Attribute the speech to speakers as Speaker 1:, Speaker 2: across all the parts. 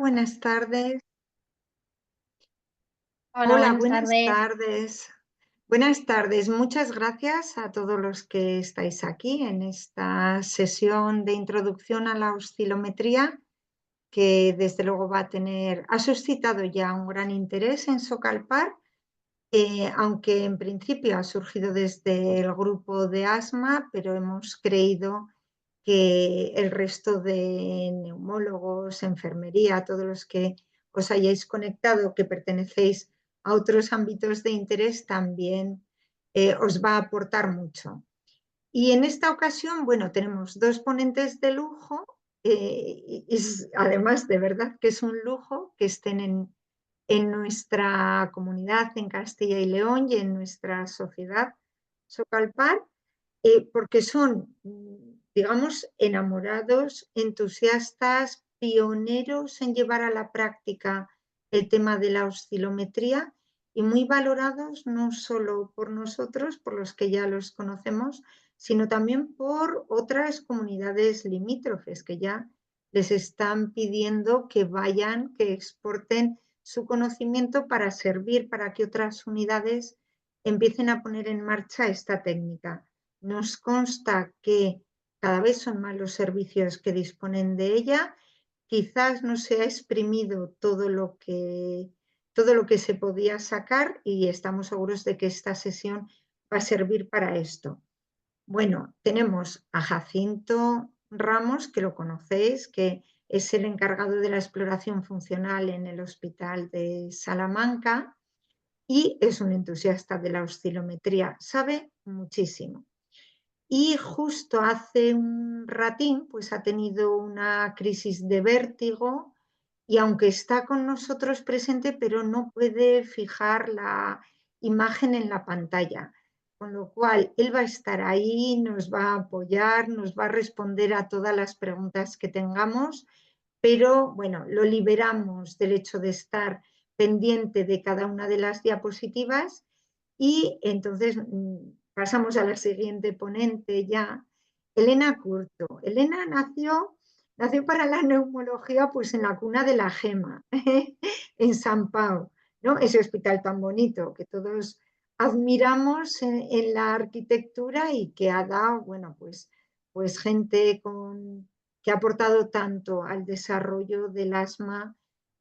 Speaker 1: buenas tardes.
Speaker 2: Hola,
Speaker 1: Hola,
Speaker 2: buenas
Speaker 1: buenas
Speaker 2: tardes.
Speaker 1: tardes. Buenas tardes. Muchas gracias a todos los que estáis aquí en esta sesión de introducción a la oscilometría, que desde luego ha suscitado ya un gran interés en Socalpar, aunque en principio ha surgido desde el grupo de asma, pero hemos creído que el resto de neumólogos, enfermería, todos los que os hayáis conectado, que pertenecéis a otros ámbitos de interés, también os va a aportar mucho. Y en esta ocasión, bueno, tenemos dos ponentes de lujo, además de verdad que es un lujo que estén en nuestra comunidad en Castilla y León y en nuestra sociedad Socalpar, porque son, digamos, enamorados, entusiastas, pioneros en llevar a la práctica el tema de la oscilometría y muy valorados no solo por nosotros, por los que ya los conocemos, sino también por otras comunidades limítrofes que ya les están pidiendo que vayan, que exporten su conocimiento para servir, para que otras unidades empiecen a poner en marcha esta técnica. Nos consta que cada vez son más los servicios que disponen de ella. Quizás no se ha exprimido todo lo que se podía sacar y estamos seguros de que esta sesión va a servir para esto. Bueno, tenemos a Jacinto Ramos, que lo conocéis, que es el encargado de la exploración funcional en el Hospital de Salamanca y es un entusiasta de la oscilometría, sabe muchísimo. Y justo hace un ratín, pues ha tenido una crisis de vértigo y aunque está con nosotros presente, pero no puede fijar la imagen en la pantalla. Con lo cual, él va a estar ahí, nos va a apoyar, nos va a responder a todas las preguntas que tengamos, pero bueno, lo liberamos del hecho de estar pendiente de cada una de las diapositivas y entonces pasamos a la siguiente ponente ya, Elena Curto. Elena nació para la neumología pues en la cuna de la Gema, en San Pau, ¿no? Ese hospital tan bonito que todos admiramos en la arquitectura y que ha dado, bueno, pues gente que ha aportado tanto al desarrollo del asma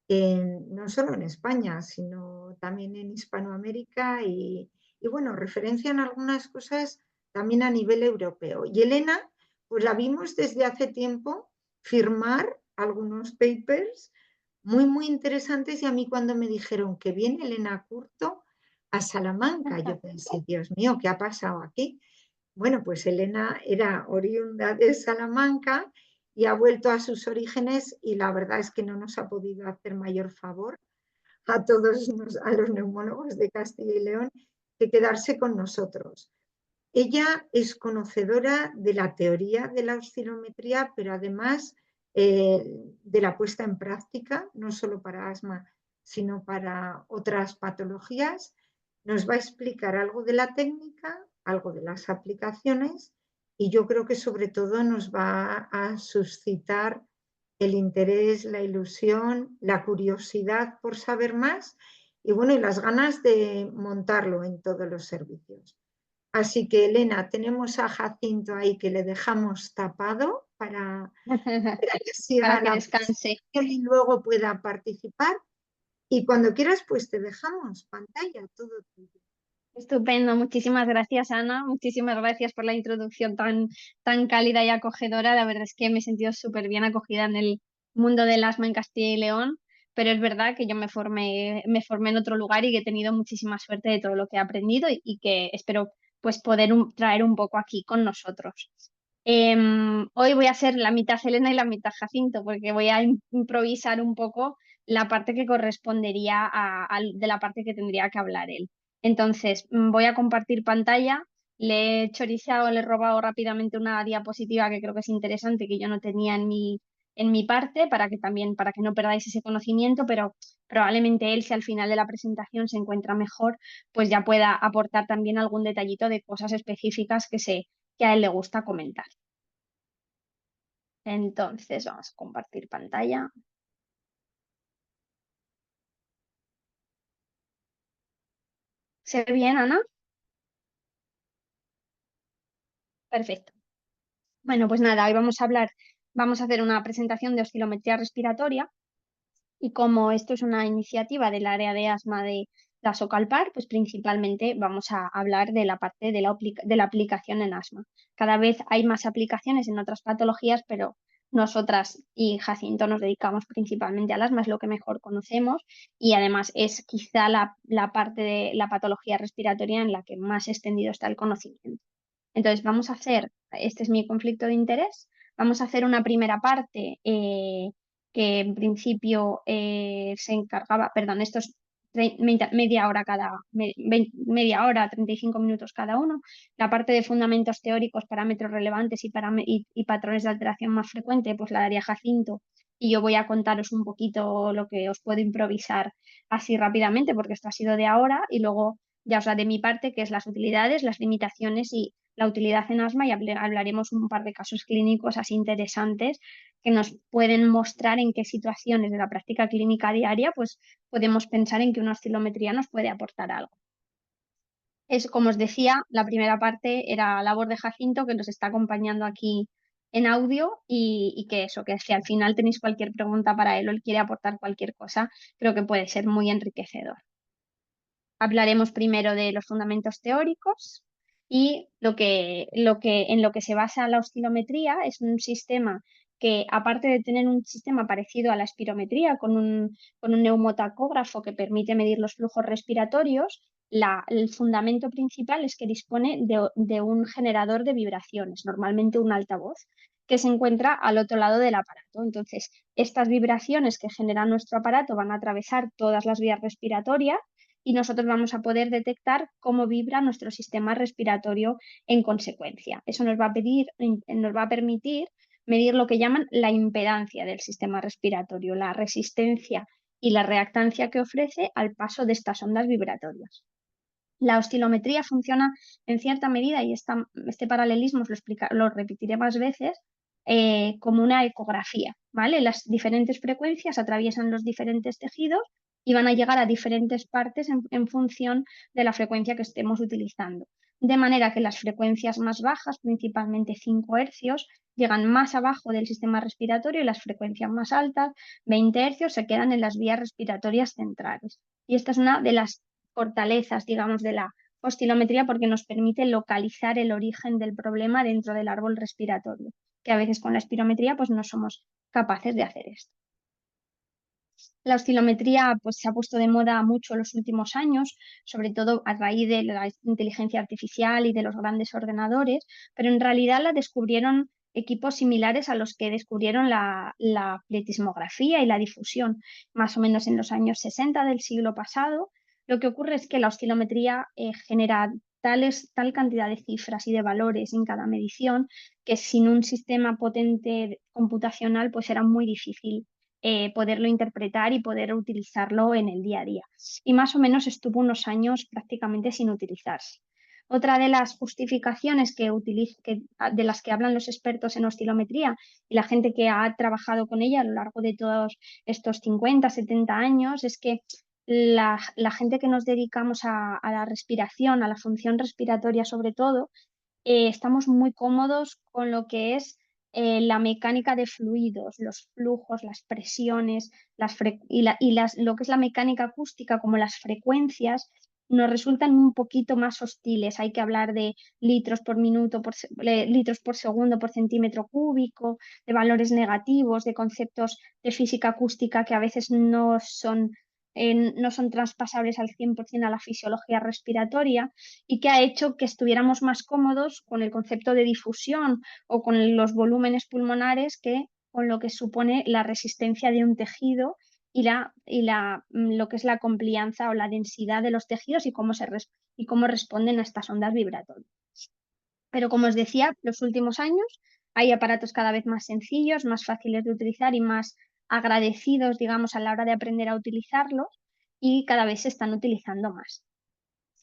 Speaker 1: no solo en España, sino también en Hispanoamérica y bueno, referencian algunas cosas también a nivel europeo. Y Elena, pues la vimos desde hace tiempo firmar algunos papers muy interesantes y a mí cuando me dijeron que viene Elena Curto a Salamanca, yo pensé, Dios mío, ¿qué ha pasado aquí? Bueno, pues Elena era oriunda de Salamanca y ha vuelto a sus orígenes y la verdad es que no nos ha podido hacer mayor favor a todos a los neumólogos de Castilla y León que quedarse con nosotros. Ella es conocedora de la teoría de la oscilometría, pero además de la puesta en práctica, no solo para asma, sino para otras patologías. Nos va a explicar algo de la técnica, algo de las aplicaciones y yo creo que sobre todo nos va a suscitar el interés, la ilusión, la curiosidad por saber más y bueno, y las ganas de montarlo en todos los servicios. Así que, Elena, tenemos a Jacinto ahí que le dejamos tapado para que
Speaker 2: Para
Speaker 1: siga
Speaker 2: que
Speaker 1: la
Speaker 2: descanse.
Speaker 1: presentación y luego pueda participar. Y cuando quieras, pues te dejamos pantalla, todo tuyo.
Speaker 2: Estupendo, muchísimas gracias, Ana. Muchísimas gracias por la introducción tan cálida y acogedora. La verdad es que me he sentido súper bien acogida en el mundo del asma en Castilla y León, pero es verdad que yo me formé en otro lugar y que he tenido muchísima suerte de todo lo que he aprendido y que espero pues poder traer un poco aquí con nosotros. Hoy voy a ser la mitad Selena y la mitad Jacinto, porque voy a improvisar un poco la parte que correspondería de la parte que tendría que hablar él. Entonces, voy a compartir pantalla. Le he choriceado, le he robado rápidamente una diapositiva que creo que es interesante, que yo no tenía en mi parte, para que no perdáis ese conocimiento, pero probablemente él, si al final de la presentación se encuentra mejor, pues ya pueda aportar también algún detallito de cosas específicas que a él le gusta comentar. Entonces, vamos a compartir pantalla. ¿Se ve bien, Ana? Perfecto. Bueno, pues nada, hoy vamos a hacer una presentación de oscilometría respiratoria. Y como esto es una iniciativa del área de asma de la SOCALPAR, pues principalmente vamos a hablar de la parte de la aplicación en asma. Cada vez hay más aplicaciones en otras patologías, pero nosotras y Jacinto nos dedicamos principalmente al asma, es lo que mejor conocemos y además es quizá la parte de la patología respiratoria en la que más extendido está el conocimiento. Entonces, este es mi conflicto de interés, vamos a hacer una primera parte que en principio se encargaba, perdón, esto es media hora media hora, 35 minutos cada uno. La parte de fundamentos teóricos, parámetros relevantes y patrones de alteración más frecuente, pues la daría Jacinto. Y yo voy a contaros un poquito lo que os puedo improvisar así rápidamente, porque esto ha sido de ahora, y luego ya os de mi parte, que es las utilidades, las limitaciones y la utilidad en asma y hablaremos un par de casos clínicos así interesantes que nos pueden mostrar en qué situaciones de la práctica clínica diaria pues podemos pensar en que una oscilometría nos puede aportar algo. Es, como os decía, la primera parte era labor de Jacinto que nos está acompañando aquí en audio y que eso, que si al final tenéis cualquier pregunta para él o él quiere aportar cualquier cosa, creo que puede ser muy enriquecedor. Hablaremos primero de los fundamentos teóricos y en lo que se basa la oscilometría es un sistema que, aparte de tener un sistema parecido a la espirometría, con un neumotacógrafo que permite medir los flujos respiratorios, el fundamento principal es que dispone de un generador de vibraciones, normalmente un altavoz, que se encuentra al otro lado del aparato. Entonces, estas vibraciones que genera nuestro aparato van a atravesar todas las vías respiratorias y nosotros vamos a poder detectar cómo vibra nuestro sistema respiratorio en consecuencia. Eso nos va a permitir medir lo que llaman la impedancia del sistema respiratorio, la resistencia y la reactancia que ofrece al paso de estas ondas vibratorias. La oscilometría funciona en cierta medida, y este paralelismo lo repetiré más veces, como una ecografía, ¿vale? Las diferentes frecuencias atraviesan los diferentes tejidos y van a llegar a diferentes partes en función de la frecuencia que estemos utilizando. De manera que las frecuencias más bajas, principalmente 5 hercios, llegan más abajo del sistema respiratorio y las frecuencias más altas, 20 hercios, se quedan en las vías respiratorias centrales. Y esta es una de las fortalezas, digamos, de la oscilometría porque nos permite localizar el origen del problema dentro del árbol respiratorio, que a veces con la espirometría pues no somos capaces de hacer esto. La oscilometría pues, se ha puesto de moda mucho en los últimos años, sobre todo a raíz de la inteligencia artificial y de los grandes ordenadores, pero en realidad la descubrieron equipos similares a los que descubrieron la pletismografía y la difusión, más o menos en los años 60 del siglo pasado. Lo que ocurre es que la oscilometría genera tal cantidad de cifras y de valores en cada medición que sin un sistema potente computacional pues era muy difícil poderlo interpretar y poder utilizarlo en el día a día. Y más o menos estuvo unos años prácticamente sin utilizarse. Otra de las justificaciones de las que hablan los expertos en oscilometría y la gente que ha trabajado con ella a lo largo de todos estos 50, 70 años es que la gente que nos dedicamos a la respiración, a la función respiratoria sobre todo, estamos muy cómodos con lo que es la mecánica de fluidos, los flujos, las presiones lo que es la mecánica acústica, como las frecuencias, nos resultan un poquito más hostiles. Hay que hablar de litros por minuto, litros por segundo por centímetro cúbico, de valores negativos, de conceptos de física acústica que a veces no son traspasables al 100% a la fisiología respiratoria y que ha hecho que estuviéramos más cómodos con el concepto de difusión o con los volúmenes pulmonares que con lo que supone la resistencia de un tejido lo que es la complianza o la densidad de los tejidos y cómo responden a estas ondas vibratorias. Pero como os decía, los últimos años hay aparatos cada vez más sencillos, más fáciles de utilizar y más agradecidos, digamos, a la hora de aprender a utilizarlos y cada vez se están utilizando más.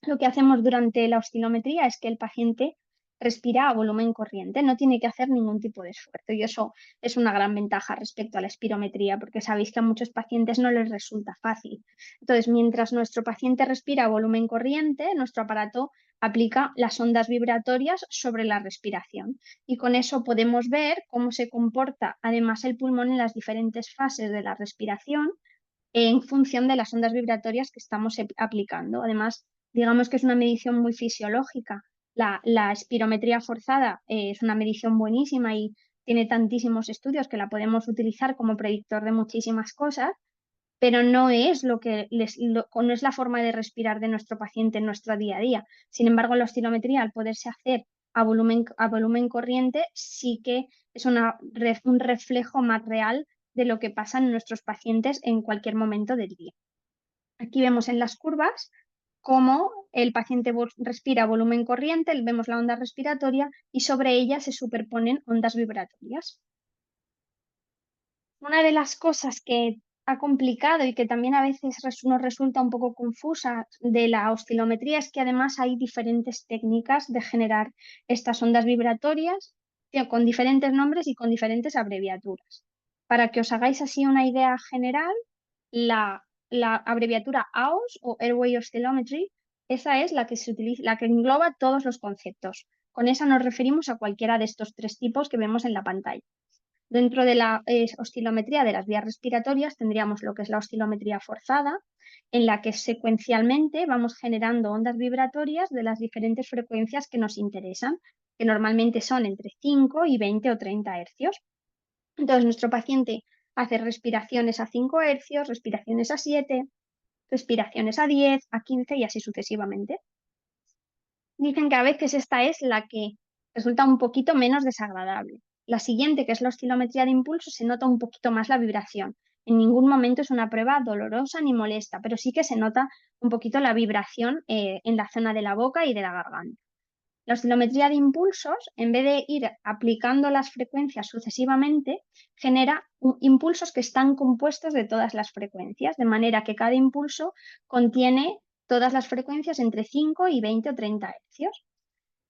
Speaker 2: Lo que hacemos durante la oscilometría es que el paciente respira a volumen corriente, no tiene que hacer ningún tipo de esfuerzo y eso es una gran ventaja respecto a la espirometría porque sabéis que a muchos pacientes no les resulta fácil. Entonces, mientras nuestro paciente respira a volumen corriente, nuestro aparato aplica las ondas vibratorias sobre la respiración y con eso podemos ver cómo se comporta además el pulmón en las diferentes fases de la respiración en función de las ondas vibratorias que estamos aplicando. Además, digamos que es una medición muy fisiológica. La espirometría forzada es una medición buenísima y tiene tantísimos estudios que la podemos utilizar como predictor de muchísimas cosas, pero no es no es la forma de respirar de nuestro paciente en nuestro día a día. Sin embargo, la oscilometría, al poderse hacer a volumen corriente, sí que es un reflejo más real de lo que pasa en nuestros pacientes en cualquier momento del día. Aquí vemos en las curvas cómo el paciente respira a volumen corriente, vemos la onda respiratoria y sobre ella se superponen ondas vibratorias. Una de las cosas que ha complicado y que también a veces nos resulta un poco confusa de la oscilometría es que además hay diferentes técnicas de generar estas ondas vibratorias con diferentes nombres y con diferentes abreviaturas. Para que os hagáis así una idea general, la abreviatura AOS o Airway Oscillometry, esa es la que se utiliza, la que engloba todos los conceptos. Con esa nos referimos a cualquiera de estos tres tipos que vemos en la pantalla. Dentro de la oscilometría de las vías respiratorias tendríamos lo que es la oscilometría forzada, en la que secuencialmente vamos generando ondas vibratorias de las diferentes frecuencias que nos interesan, que normalmente son entre 5 y 20 o 30 hercios. Entonces, nuestro paciente hace respiraciones a 5 hercios, respiraciones a 7, respiraciones a 10, a 15 y así sucesivamente. Dicen que a veces esta es la que resulta un poquito menos desagradable. La siguiente, que es la oscilometría de impulso, se nota un poquito más la vibración. En ningún momento es una prueba dolorosa ni molesta, pero sí que se nota un poquito la vibración en la zona de la boca y de la garganta. La oscilometría de impulsos, en vez de ir aplicando las frecuencias sucesivamente, genera impulsos que están compuestos de todas las frecuencias, de manera que cada impulso contiene todas las frecuencias entre 5 y 20 o 30 hercios.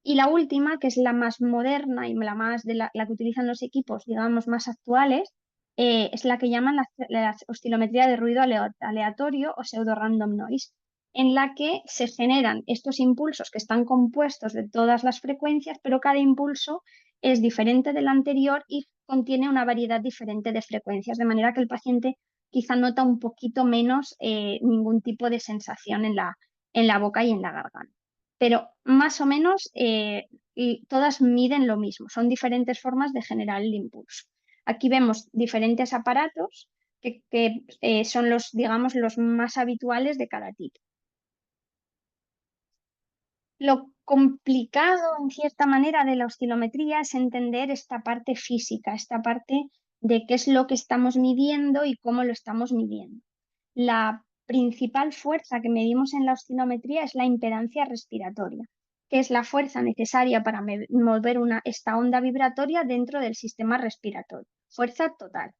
Speaker 2: Y la última, que es la más moderna y la que utilizan los equipos, digamos, más actuales, es la que llaman la oscilometría de ruido aleatorio o pseudo random noise, en la que se generan estos impulsos que están compuestos de todas las frecuencias, pero cada impulso es diferente del anterior y contiene una variedad diferente de frecuencias, de manera que el paciente quizá nota un poquito menos ningún tipo de sensación en la boca y en la garganta. Pero más o menos y todas miden lo mismo, son diferentes formas de generar el impulso. Aquí vemos diferentes aparatos que son los, digamos, los más habituales de cada tipo. Lo complicado, en cierta manera, de la oscilometría es entender esta parte física, esta parte de qué es lo que estamos midiendo y cómo lo estamos midiendo. La principal fuerza que medimos en la oscilometría es la impedancia respiratoria, que es la fuerza necesaria para mover esta onda vibratoria dentro del sistema respiratorio. Fuerza total.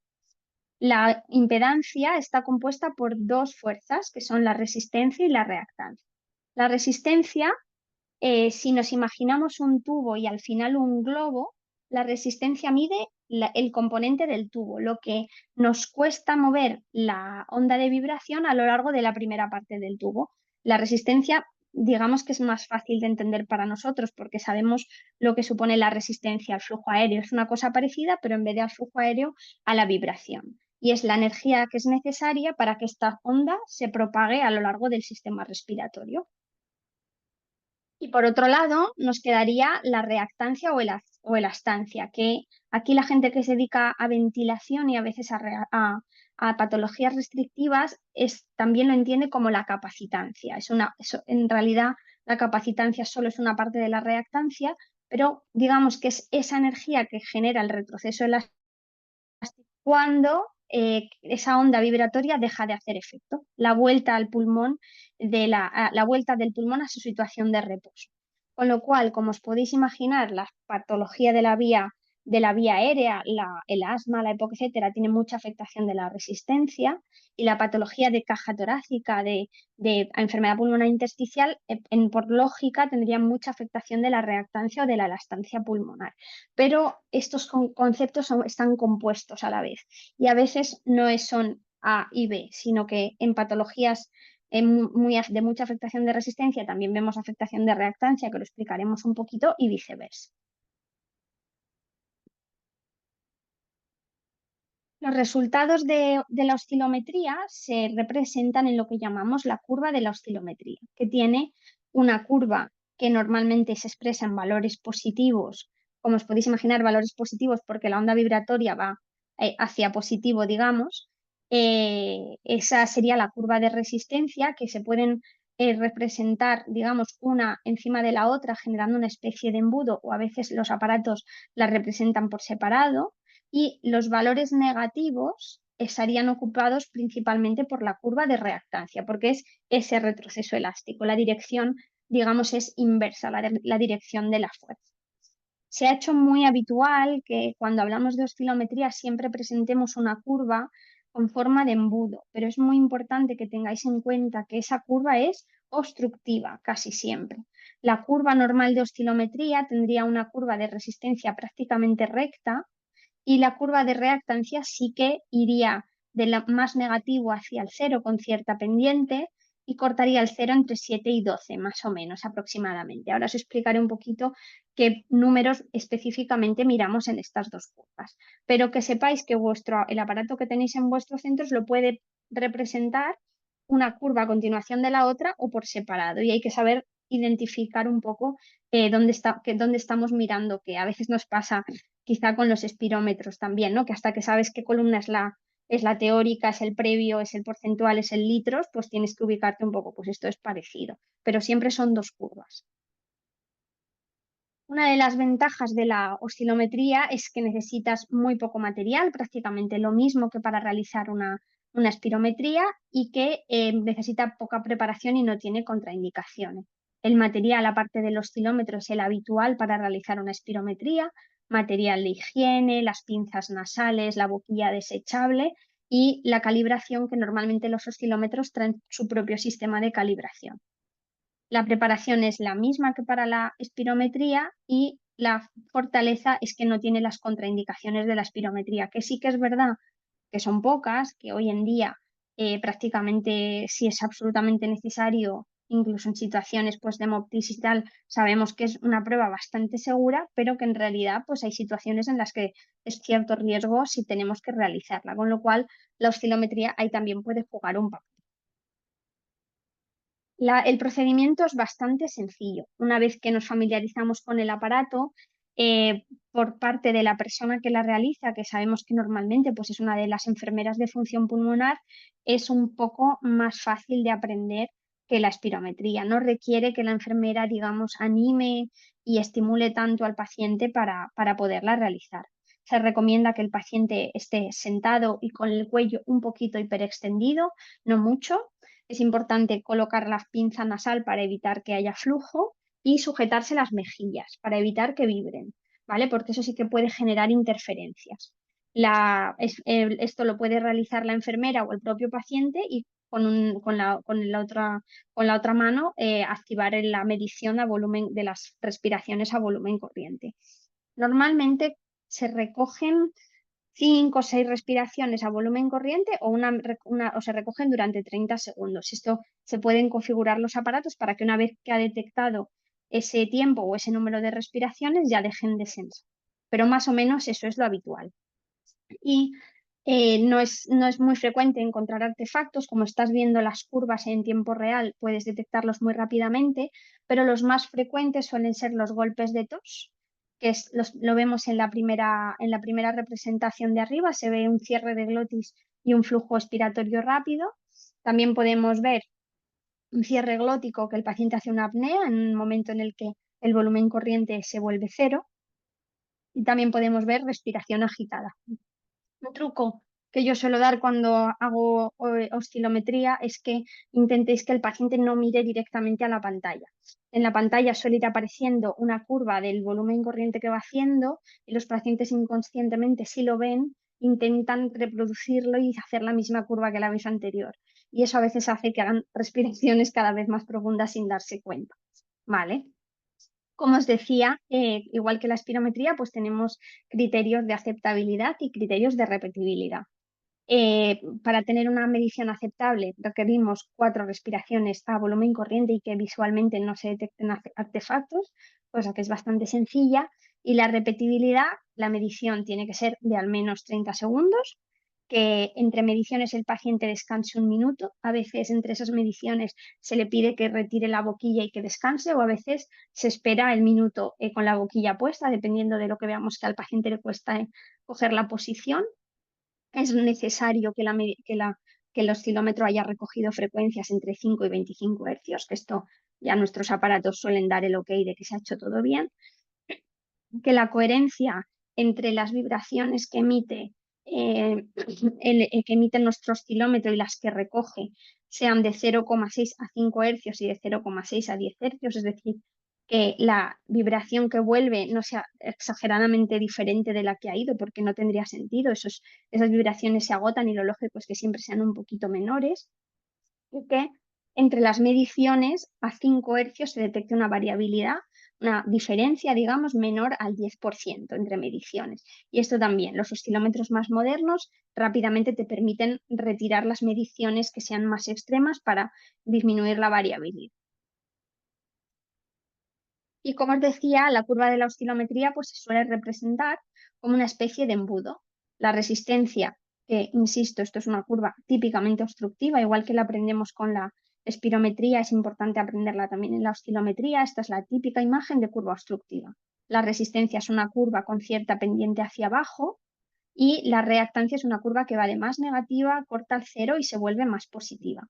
Speaker 2: La impedancia está compuesta por dos fuerzas, que son la resistencia y la reactancia. La resistencia, si nos imaginamos un tubo y al final un globo, la resistencia mide el componente del tubo, lo que nos cuesta mover la onda de vibración a lo largo de la primera parte del tubo. La resistencia, digamos que es más fácil de entender para nosotros porque sabemos lo que supone la resistencia al flujo aéreo. Es una cosa parecida, pero en vez de al flujo aéreo, a la vibración. Y es la energía que es necesaria para que esta onda se propague a lo largo del sistema respiratorio. Y por otro lado, nos quedaría la reactancia o elastancia, que aquí la gente que se dedica a ventilación y a veces a patologías restrictivas también lo entiende como la capacitancia. En realidad, la capacitancia solo es una parte de la reactancia, pero digamos que es esa energía que genera el retroceso elástico cuando esa onda vibratoria deja de hacer efecto, la vuelta al pulmón la vuelta del pulmón a su situación de reposo. Con lo cual, como os podéis imaginar, la patología de la vía de la vía aérea, el asma, la EPOC, etcétera, tiene mucha afectación de la resistencia, y la patología de caja torácica, de enfermedad pulmonar intersticial, por lógica tendría mucha afectación de la reactancia o de la lactancia pulmonar. Pero estos conceptos están compuestos a la vez, y a veces no son A y B, sino que en patologías de mucha afectación de resistencia también vemos afectación de reactancia, que lo explicaremos un poquito, y viceversa. Los resultados de la oscilometría se representan en lo que llamamos la curva de la oscilometría, que tiene una curva que normalmente se expresa en valores positivos. Como os podéis imaginar, valores positivos porque la onda vibratoria va hacia positivo, digamos. Esa sería la curva de resistencia, que se pueden representar, digamos, una encima de la otra, generando una especie de embudo, o a veces los aparatos la representan por separado. Y los valores negativos estarían ocupados principalmente por la curva de reactancia, porque es ese retroceso elástico. La dirección, digamos, es inversa, la dirección de la fuerza. Se ha hecho muy habitual que cuando hablamos de oscilometría siempre presentemos una curva con forma de embudo, pero es muy importante que tengáis en cuenta que esa curva es obstructiva casi siempre. La curva normal de oscilometría tendría una curva de resistencia prácticamente recta, y la curva de reactancia sí que iría de lo más negativo hacia el cero con cierta pendiente, y cortaría el cero entre 7 y 12, más o menos aproximadamente. Ahora os explicaré un poquito qué números específicamente miramos en estas dos curvas, pero que sepáis que el aparato que tenéis en vuestro centro lo puede representar una curva a continuación de la otra o por separado, y hay que saber identificar un poco dónde estamos mirando, que a veces nos pasa quizá con los espirómetros también, ¿no? Que hasta que sabes qué columna es la teórica, es el previo, es el porcentual, es el litros, pues tienes que ubicarte un poco, pues esto es parecido, pero siempre son dos curvas. Una de las ventajas de la oscilometría es que necesitas muy poco material, prácticamente lo mismo que para realizar una espirometría, y que necesita poca preparación y no tiene contraindicaciones. El material, aparte del oscilómetro, es el habitual para realizar una espirometría: material de higiene, las pinzas nasales, la boquilla desechable y la calibración, que normalmente los oscilómetros traen su propio sistema de calibración. La preparación es la misma que para la espirometría, y la fortaleza es que no tiene las contraindicaciones de la espirometría, que sí que es verdad que son pocas, que hoy en día prácticamente, si es absolutamente necesario, incluso en situaciones pues, de hemoptisis y tal, sabemos que es una prueba bastante segura, pero que en realidad pues, hay situaciones en las que es cierto riesgo si tenemos que realizarla, con lo cual la oscilometría ahí también puede jugar un papel. El procedimiento es bastante sencillo. Una vez que nos familiarizamos con el aparato, por parte de la persona que la realiza, que sabemos que normalmente pues, es una de las enfermeras de función pulmonar, es un poco más fácil de aprender que la espirometría. No requiere que la enfermera, digamos, anime y estimule tanto al paciente para poderla realizar. Se recomienda que el paciente esté sentado y con el cuello un poquito hiperextendido, no mucho. Es importante colocar la pinza nasal para evitar que haya flujo, y sujetarse las mejillas para evitar que vibren, ¿vale? Porque eso sí que puede generar interferencias. Esto lo puede realizar la enfermera o el propio paciente, y con la otra mano activar la medición a volumen de las respiraciones a volumen corriente. Normalmente se recogen 5 o 6 respiraciones a volumen corriente, o se recogen durante 30 segundos. Esto se pueden configurar los aparatos para que una vez que ha detectado ese tiempo o ese número de respiraciones ya dejen de sensar. Pero más o menos eso es lo habitual. Y no es muy frecuente encontrar artefactos. Como estás viendo las curvas en tiempo real, puedes detectarlos muy rápidamente, pero los más frecuentes suelen ser los golpes de tos, que lo vemos en la primera representación de arriba. Se ve un cierre de glotis y un flujo expiratorio rápido. También podemos ver un cierre glótico, que el paciente hace una apnea en un momento en el que el volumen corriente se vuelve cero. Y también podemos ver respiración agitada. Un truco que yo suelo dar cuando hago oscilometría es que intentéis que el paciente no mire directamente a la pantalla. En la pantalla suele ir apareciendo una curva del volumen corriente que va haciendo y los pacientes inconscientemente, si lo ven, intentan reproducirlo y hacer la misma curva que la vez anterior. Y eso a veces hace que hagan respiraciones cada vez más profundas sin darse cuenta. ¿Vale? Como os decía, igual que la espirometría, pues tenemos criterios de aceptabilidad y criterios de repetibilidad. Para tener una medición aceptable requerimos 4 respiraciones a volumen corriente y que visualmente no se detecten artefactos, cosa que es bastante sencilla. Y la repetibilidad, la medición tiene que ser de al menos 30 segundos, que entre mediciones el paciente descanse un minuto. A veces entre esas mediciones se le pide que retire la boquilla y que descanse, o a veces se espera el minuto con la boquilla puesta, dependiendo de lo que veamos que al paciente le cuesta coger la posición. Es necesario que el oscilómetro haya recogido frecuencias entre 5 y 25 hercios, que esto ya nuestros aparatos suelen dar el ok de que se ha hecho todo bien. Que la coherencia entre las vibraciones que emite nuestro oscilómetro y las que recoge sean de 0,6 a 5 hercios y de 0,6 a 10 hercios, es decir, que la vibración que vuelve no sea exageradamente diferente de la que ha ido, porque no tendría sentido. Esas vibraciones se agotan y lo lógico es que siempre sean un poquito menores. Y que entre las mediciones a 5 hercios se detecte una variabilidad, una diferencia, digamos, menor al 10% entre mediciones. Y esto también, los oscilómetros más modernos rápidamente te permiten retirar las mediciones que sean más extremas para disminuir la variabilidad. Y como os decía, la curva de la oscilometría pues, se suele representar como una especie de embudo. La resistencia, que insisto, esto es una curva típicamente obstructiva, igual que la aprendemos con la espirometría, es importante aprenderla también en la oscilometría. Esta es la típica imagen de curva obstructiva. La resistencia es una curva con cierta pendiente hacia abajo y la reactancia es una curva que va de más negativa, corta al cero y se vuelve más positiva.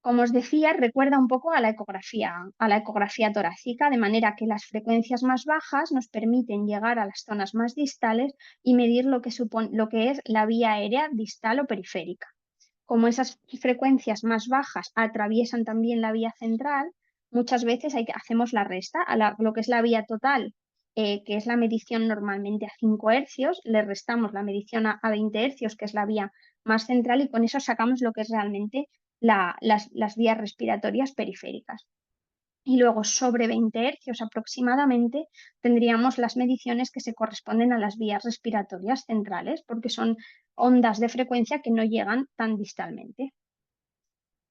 Speaker 2: Como os decía, recuerda un poco a la ecografía torácica, de manera que las frecuencias más bajas nos permiten llegar a las zonas más distales y medir lo que es la vía aérea distal o periférica. Como esas frecuencias más bajas atraviesan también la vía central, muchas veces hacemos la resta a lo que es la vía total, que es la medición normalmente a 5 hercios, le restamos la medición a 20 hercios, que es la vía más central, y con eso sacamos lo que es realmente las vías respiratorias periféricas. Y luego, sobre 20 hercios aproximadamente, tendríamos las mediciones que se corresponden a las vías respiratorias centrales, porque son ondas de frecuencia que no llegan tan distalmente.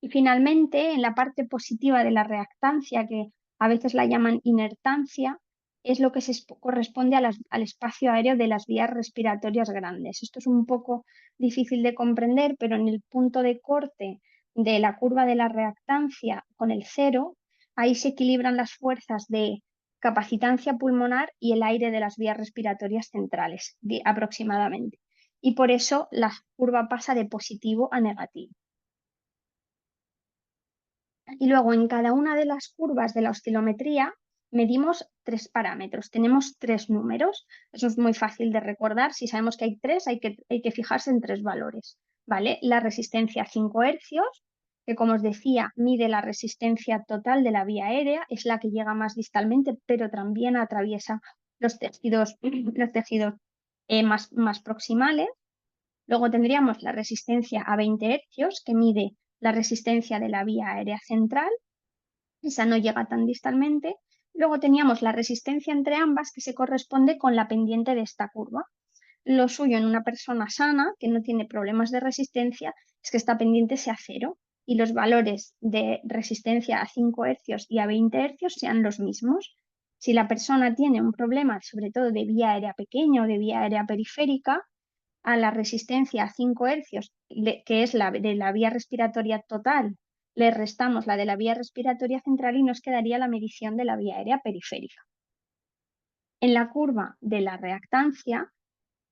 Speaker 2: Y finalmente, en la parte positiva de la reactancia, que a veces la llaman inertancia, es lo que corresponde al espacio aéreo de las vías respiratorias grandes. Esto es un poco difícil de comprender, pero en el punto de corte de la curva de la reactancia con el cero, ahí se equilibran las fuerzas de capacitancia pulmonar y el aire de las vías respiratorias centrales, aproximadamente. Y por eso la curva pasa de positivo a negativo. Y luego en cada una de las curvas de la oscilometría medimos 3 parámetros. Tenemos 3 números. Eso es muy fácil de recordar. Si sabemos que hay 3, hay que fijarse en 3 valores. ¿Vale? La resistencia a 5 hercios, que como os decía, mide la resistencia total de la vía aérea, es la que llega más distalmente, pero también atraviesa los tejidos, más proximales. Luego tendríamos la resistencia a 20 hercios, que mide la resistencia de la vía aérea central, esa no llega tan distalmente. Luego teníamos la resistencia entre ambas, que se corresponde con la pendiente de esta curva. Lo suyo en una persona sana, que no tiene problemas de resistencia, es que esta pendiente sea cero y los valores de resistencia a 5 hercios y a 20 hercios sean los mismos. Si la persona tiene un problema, sobre todo de vía aérea pequeña o de vía aérea periférica, a la resistencia a 5 hercios, que es la de la vía respiratoria total, le restamos la de la vía respiratoria central y nos quedaría la medición de la vía aérea periférica. En la curva de la reactancia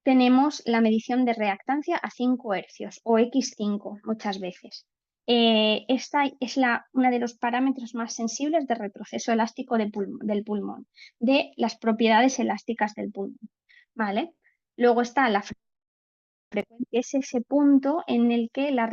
Speaker 2: tenemos la medición de reactancia a 5 hercios o X5 muchas veces. Esta es uno de los parámetros más sensibles de retroceso elástico del pulmón, de las propiedades elásticas del pulmón. ¿Vale? Luego está la frecuencia es ese punto en el que la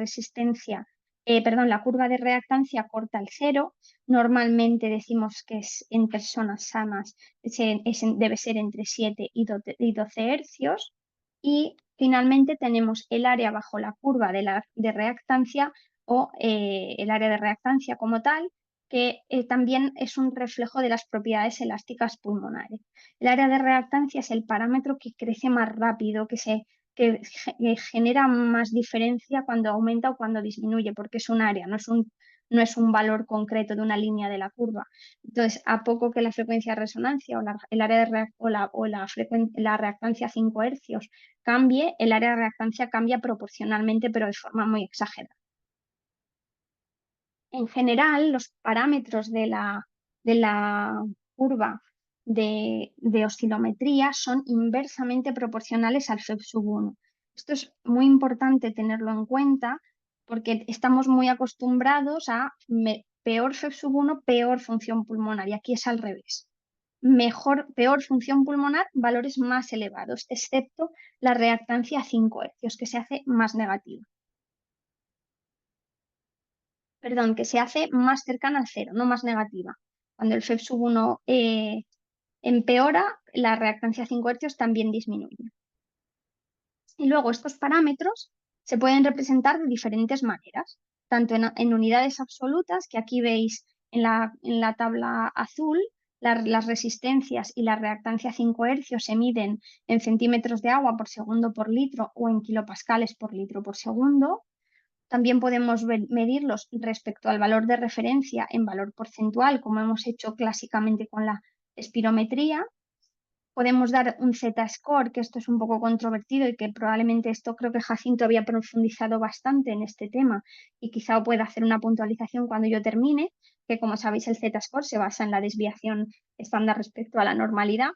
Speaker 2: la curva de reactancia corta el cero. Normalmente decimos que es en personas sanas, debe ser entre 7 y 12 hercios. Y finalmente tenemos el área bajo la curva de reactancia o el área de reactancia como tal, que también es un reflejo de las propiedades elásticas pulmonares. El área de reactancia es el parámetro que crece más rápido, que genera más diferencia cuando aumenta o cuando disminuye, porque es un área, no es un valor concreto de una línea de la curva. Entonces, a poco que la frecuencia de resonancia el área la reactancia a 5 hercios cambie, el área de reactancia cambia proporcionalmente, pero de forma muy exagerada. En general, los parámetros de la curva de oscilometría son inversamente proporcionales al FEV1. Esto es muy importante tenerlo en cuenta porque estamos muy acostumbrados a peor FEV1, peor función pulmonar, y aquí es al revés. Peor función pulmonar, valores más elevados, excepto la reactancia a 5 hercios, que se hace más negativa. Perdón, que se hace más cercana al cero, no más negativa. Cuando el FEV1 empeora, la reactancia a 5 hercios también disminuye. Y luego estos parámetros se pueden representar de diferentes maneras, tanto en unidades absolutas, que aquí veis en la tabla azul, las resistencias y la reactancia a 5 hercios se miden en centímetros de agua por segundo por litro o en kilopascales por litro por segundo. También podemos medirlos respecto al valor de referencia en valor porcentual, como hemos hecho clásicamente con la espirometría. Podemos dar un Z-score, que esto es un poco controvertido y que probablemente esto creo que Jacinto había profundizado bastante en este tema y quizá pueda hacer una puntualización cuando yo termine, que como sabéis el Z-score se basa en la desviación estándar respecto a la normalidad.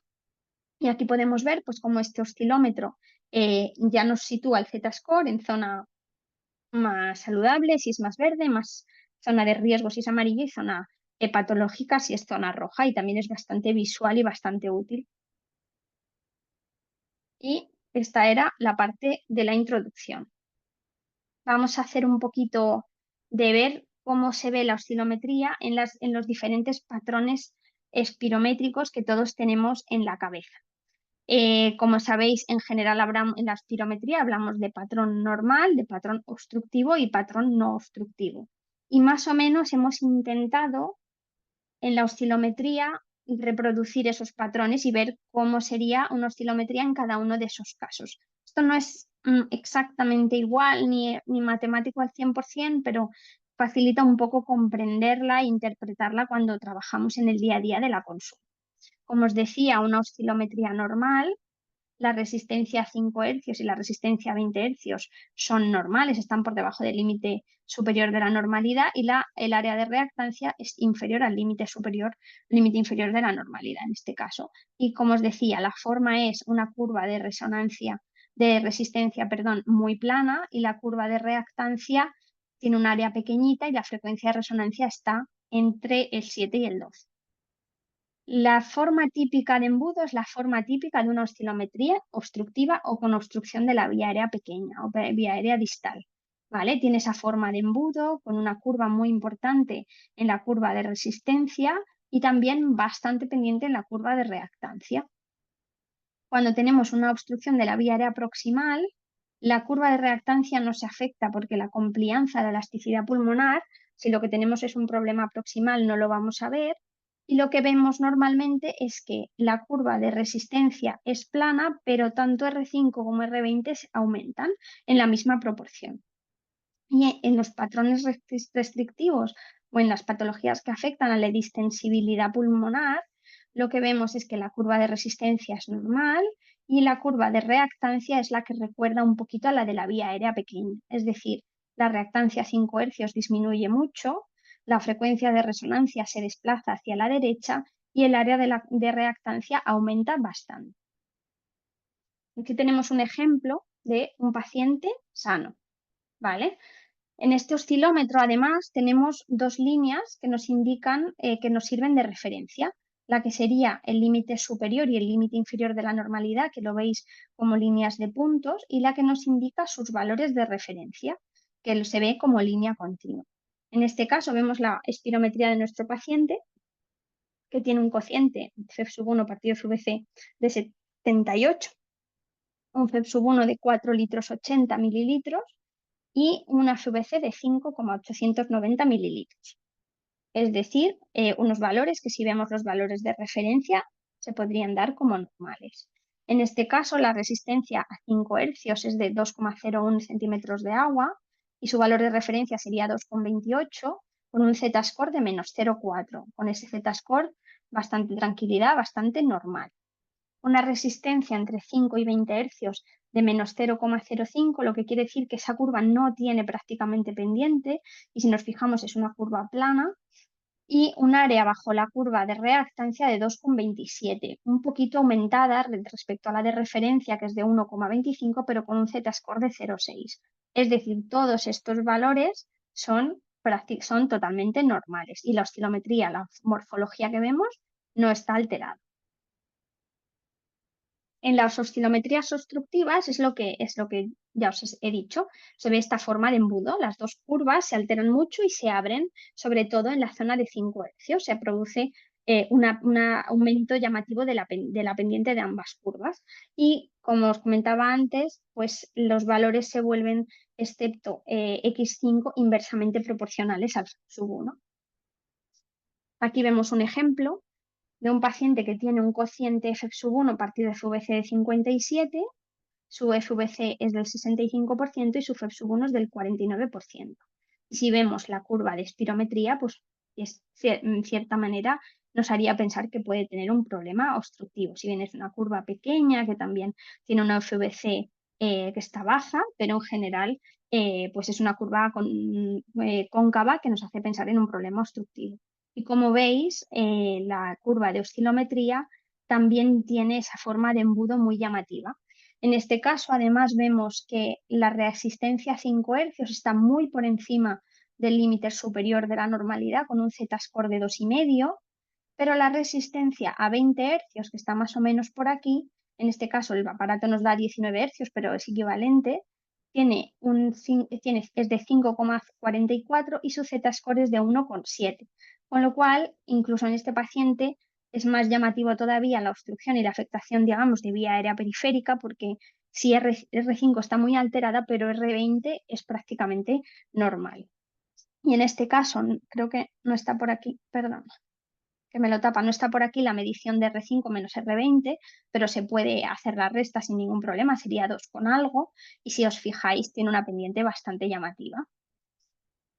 Speaker 2: Y aquí podemos ver pues cómo este oscilómetro ya nos sitúa el Z-score en zona más saludable si es más verde, más zona de riesgo si es amarilla y zona patológica si es zona roja, y también es bastante visual y bastante útil. Y esta era la parte de la introducción. Vamos a hacer un poquito de ver cómo se ve la oscilometría en los diferentes patrones espirométricos que todos tenemos en la cabeza. Como sabéis, en general en la espirometría hablamos de patrón normal, de patrón obstructivo y patrón no obstructivo. Y más o menos hemos intentado en la oscilometría reproducir esos patrones y ver cómo sería una oscilometría en cada uno de esos casos. Esto no es exactamente igual ni matemático al 100%, pero facilita un poco comprenderla e interpretarla cuando trabajamos en el día a día de la consulta. Como os decía, una oscilometría normal, la resistencia a 5 hercios y la resistencia a 20 hercios son normales, están por debajo del límite superior de la normalidad, y el área de reactancia es inferior al límite inferior de la normalidad en este caso. Y como os decía, la forma es una curva de resistencia, muy plana, y la curva de reactancia tiene un área pequeñita y la frecuencia de resonancia está entre el 7 y el 12. La forma típica de embudo es la forma típica de una oscilometría obstructiva o con obstrucción de la vía aérea pequeña o vía aérea distal. ¿Vale? Tiene esa forma de embudo con una curva muy importante en la curva de resistencia y también bastante pendiente en la curva de reactancia. Cuando tenemos una obstrucción de la vía aérea proximal, la curva de reactancia no se afecta porque la complianza de elasticidad pulmonar, si lo que tenemos es un problema proximal, no lo vamos a ver. Y lo que vemos normalmente es que la curva de resistencia es plana, pero tanto R5 como R20 aumentan en la misma proporción. Y en los patrones restrictivos o en las patologías que afectan a la distensibilidad pulmonar, lo que vemos es que la curva de resistencia es normal y la curva de reactancia es la que recuerda un poquito a la de la vía aérea pequeña. Es decir, la reactancia a 5 hercios disminuye mucho, la frecuencia de resonancia se desplaza hacia la derecha y el área de reactancia aumenta bastante. Aquí tenemos un ejemplo de un paciente sano, ¿vale? En este oscilómetro, además, tenemos dos líneas que nos indican, que nos sirven de referencia. la que sería el límite superior y el límite inferior de la normalidad, que lo veis como líneas de puntos, y la que nos indica sus valores de referencia, que se ve como línea continua. En este caso vemos la espirometría de nuestro paciente, que tiene un cociente FeB1 partido FVC de 78, un FeB1 de 4 litros 80 mililitros y una FVC de 5,890 mililitros. Es decir, unos valores que si vemos los valores de referencia se podrían dar como normales. En este caso, la resistencia a 5 hercios es de 2,01 centímetros de agua y su valor de referencia sería 2,28 con un Z-score de menos 0,4. Con ese Z-score, bastante tranquilidad, bastante normal. Una resistencia entre 5 y 20 hercios de menos 0,05, lo que quiere decir que esa curva no tiene prácticamente pendiente y si nos fijamos es una curva plana, y un área bajo la curva de reactancia de 2,27, un poquito aumentada respecto a la de referencia que es de 1,25, pero con un Z-score de 0,6. Es decir, todos estos valores son totalmente normales y la oscilometría, la morfología que vemos, no está alterada. En las oscilometrías obstructivas es lo que ya os he dicho, se ve esta forma de embudo, las dos curvas se alteran mucho y se abren, sobre todo en la zona de 5 hercios, se produce un aumento llamativo de la pendiente de ambas curvas y como os comentaba antes, pues los valores se vuelven, excepto X5, inversamente proporcionales al sub 1. Aquí vemos un ejemplo de un paciente que tiene un cociente FeB1 partido FVC de 57, su FVC es del 65% y su FeB1 es del 49%. Y si vemos la curva de espirometría, pues en cierta manera nos haría pensar que puede tener un problema obstructivo. Si bien es una curva pequeña, que también tiene una FVC que está baja, pero en general pues es una curva cóncava que nos hace pensar en un problema obstructivo. Y como veis, la curva de oscilometría también tiene esa forma de embudo muy llamativa. En este caso, además, vemos que la resistencia a 5 hercios está muy por encima del límite superior de la normalidad, con un Z-score de 2,5, pero la resistencia a 20 hercios, que está más o menos por aquí, en este caso el aparato nos da 19 hercios, pero es equivalente, es de 5,44 y su Z-score es de 1,7. Con lo cual, incluso en este paciente es más llamativo todavía la obstrucción y la afectación, digamos, de vía aérea periférica, porque si R5 está muy alterada, pero R20 es prácticamente normal. Y en este caso, creo que no está por aquí, perdón, que me lo tapa, no está por aquí la medición de R5 menos R20, pero se puede hacer la resta sin ningún problema, sería 2 con algo, y si os fijáis tiene una pendiente bastante llamativa.